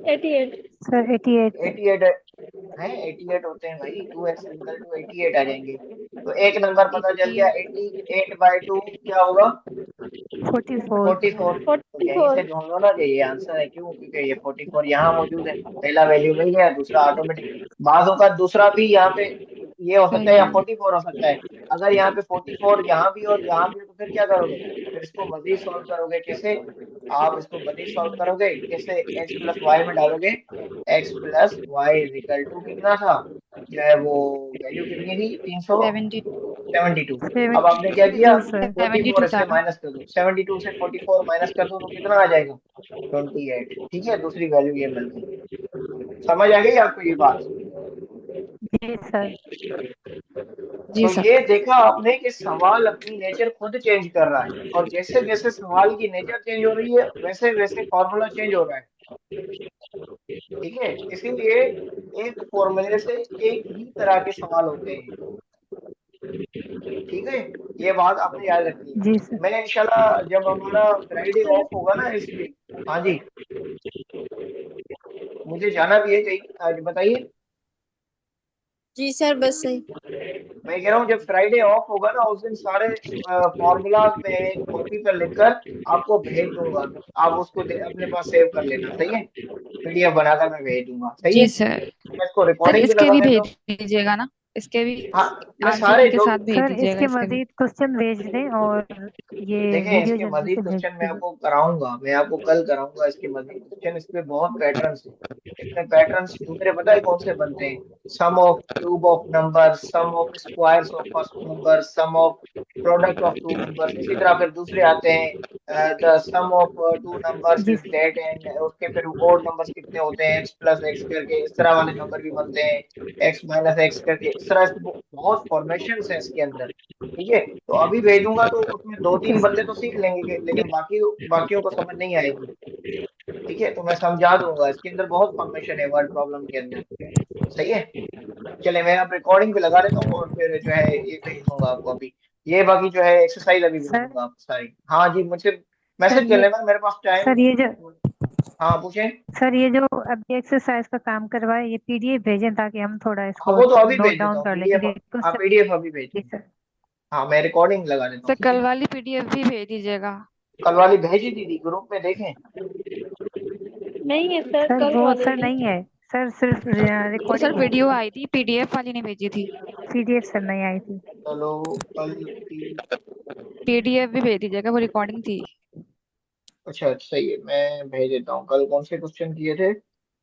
88। सर 88, 88 है, 88 होते हैं भाई। 2x इजिकल टू 88 आ जाएंगे। तो एक नंबर पता चल गया, 88/2 क्या होगा, 44, 44। तो यहीं 44। से ढूंढ लो ना कि ये आंसर है, क्यों, क्योंकि ये 44 यहाँ मौजूद है। पहला वैल्यू मिल गया, दूसरा ऑटोमेटिक। बाजों का दूसरा भी यहाँ पे ये हो सकता है, या 44 हो सकता है। अगर यहाँ पे 44 यहाँ भी और यहाँ भी, तो फिर क्या करोगे, फिर इसको मजीद सॉल्व करोगे। कैसे, आप इसको मजीद सॉल्व करोगे कैसे, x प्लस वाई में डालोगे। x plus Y is equal to कितना था, जो है वो वैल्यू कितनी थी, 372। अब आपने क्या किया, 72 सर। 44 72 इससे था ना। माइनस कर दो, 72 से 44 माइनस कर दो तो कितना आ जाएगा, 28। ठीक है, दूसरी वैल्यू ये मिल गई। समझ आ गई आपको ये बात। जी सर। जी तो सर। ये देखा आपने कि सवाल अपनी नेचर खुद चेंज कर रहा है, और जैसे जैसे सवाल की नेचर चेंज हो रही है वैसे वैसे फॉर्मूला चेंज हो रहा है। ठीक है, इसीलिए एक फॉर्मूले से एक ही तरह के सवाल होते हैं। ठीक है, ये बात आपने याद रखनी है। जी सर। मैं इंशाल्लाह जब हमारा फ्राइडे ऑफ होगा ना इस वीक, हाँ जी, मुझे जाना भी है कहीं, आज बताइए। जी सर बस सही। मैं कह रहा हूँ जब फ्राइडे ऑफ होगा ना, उस दिन सारे फॉर्मूलाज में कॉपी पर लिखकर आपको भेज दूंगा। आप उसको अपने पास सेव कर लेना, सही है। पीडीएफ बनाकर मैं भेज दूंगा, सही जी है। सर। मैं इसको सर रिकॉर्डिंग भी इसके लगा भी देता भेज हूँ। दीजिएगा ना, इसके भी हाँ, मैं आंसर सारे के जो, साथ भेज सर दीजिएगा इसके इसके भी। मजीद क्वेश्चन भेज दें और ये देखें वीडियो इसके जल्दी मजीद से भेज क्वेश्चन मैं दीजिए। आपको कराऊंगा, मैं आपको कल कराऊंगा इसके मजीद क्वेश्चन। इसमें बहुत पैटर्न्स है। इसमें पैटर्न्स दूसरे पता है कौन से बनते हैं, sum of cube of number, sum of squares of first number, sum of product of two numbers. इसी तरह फिर दूसरे आते हैं, the sum of two numbers जी इज दैट, एंड उसके फिर ओड नंबर्स कितने होते हैं, x प्लस एक्स करके, इस तरह वाले नंबर भी बनते हैं, x माइनस एक्स करके। इस तरह से बहुत फॉर्मेशन है इसके अंदर। ठीक है, तो अभी भेजूंगा तो उसमें दो ओके तीन सर। बंदे तो सीख लेंगे लेकिन बाकियों को समझ नहीं आएगी। ठीक है, तो मैं समझा दूंगा, इसके अंदर बहुत फॉर्मेशन है वर्ड प्रॉब्लम के अंदर। सही है, चले मैं अब रिकॉर्डिंग पे लगा देता हूँ और फिर जो है ये भेज दूंगा आपको अभी। ये बाकी जो है एक्सरसाइज अभी भेज सर दूंगा आपको सारी। हाँ जी, मुझे सर मैसेज कर ये लेना, मेरे पास टाइम। सर ये जो हाँ पूछें। सर ये जो अभी एक्सरसाइज का काम करवाए ये पीडीएफ भेजें ताकि हम थोड़ा हाँ इसको वो तो अभी नोट भेज देता डाउन हूँ कर लें पीडीएफ। क्योंकि हाँ क्वेश्चन। पीडीएफ अभी भेज जी दूंगा। सर। हाँ मैं रिकॉर्डिंग लगा देता सर हूँ, ठीक कल है। वाली पीडीएफ भी भेज दीजिएगा। कल वाली भेजी दीदी, ग्रुप में देखें। नहीं है सर सर कल वो वाले सर में। नहीं है सर, सिर्फ तो सर रिकॉर्डिंग भेजी वीडियो थी। आई थी, पीडीएफ वाली नहीं भेजी थी। पीडीएफ सर नहीं आई थी। चलो कल की, पीडीएफ भी भेज दीजिएगा, वो रिकॉर्डिंग थी। अच्छा सही है, मैं भेज देता हूँ। कल कौन से क्वेश्चन किए थे,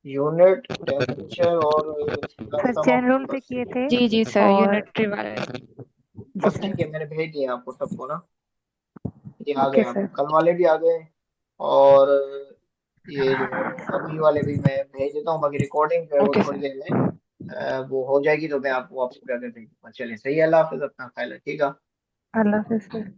यूनिट, टेम्परेचर और सर सम ऑफ चैन रोल पे नंबर्स। किए थे। जी जी सर, और यूनिटरी वाले। जी बस सर। ठीक है, मैंने भेज दिया आपको सबको ना, ये आ गए ओके आपको, सर। कल वाले भी आ गए। और ये जो है अभी वाले भी मैं भेज देता हूँ। बाकी रिकॉर्डिंग जो है वो ओके थोड़ी सर। देर में वो हो जाएगी तो मैं आपको वापस करके भेज दूंगा। चलिए सही है, अल्लाह हाफिज, अपना ख्याल रखिएगा। अल्लाह हाफिज़ सर।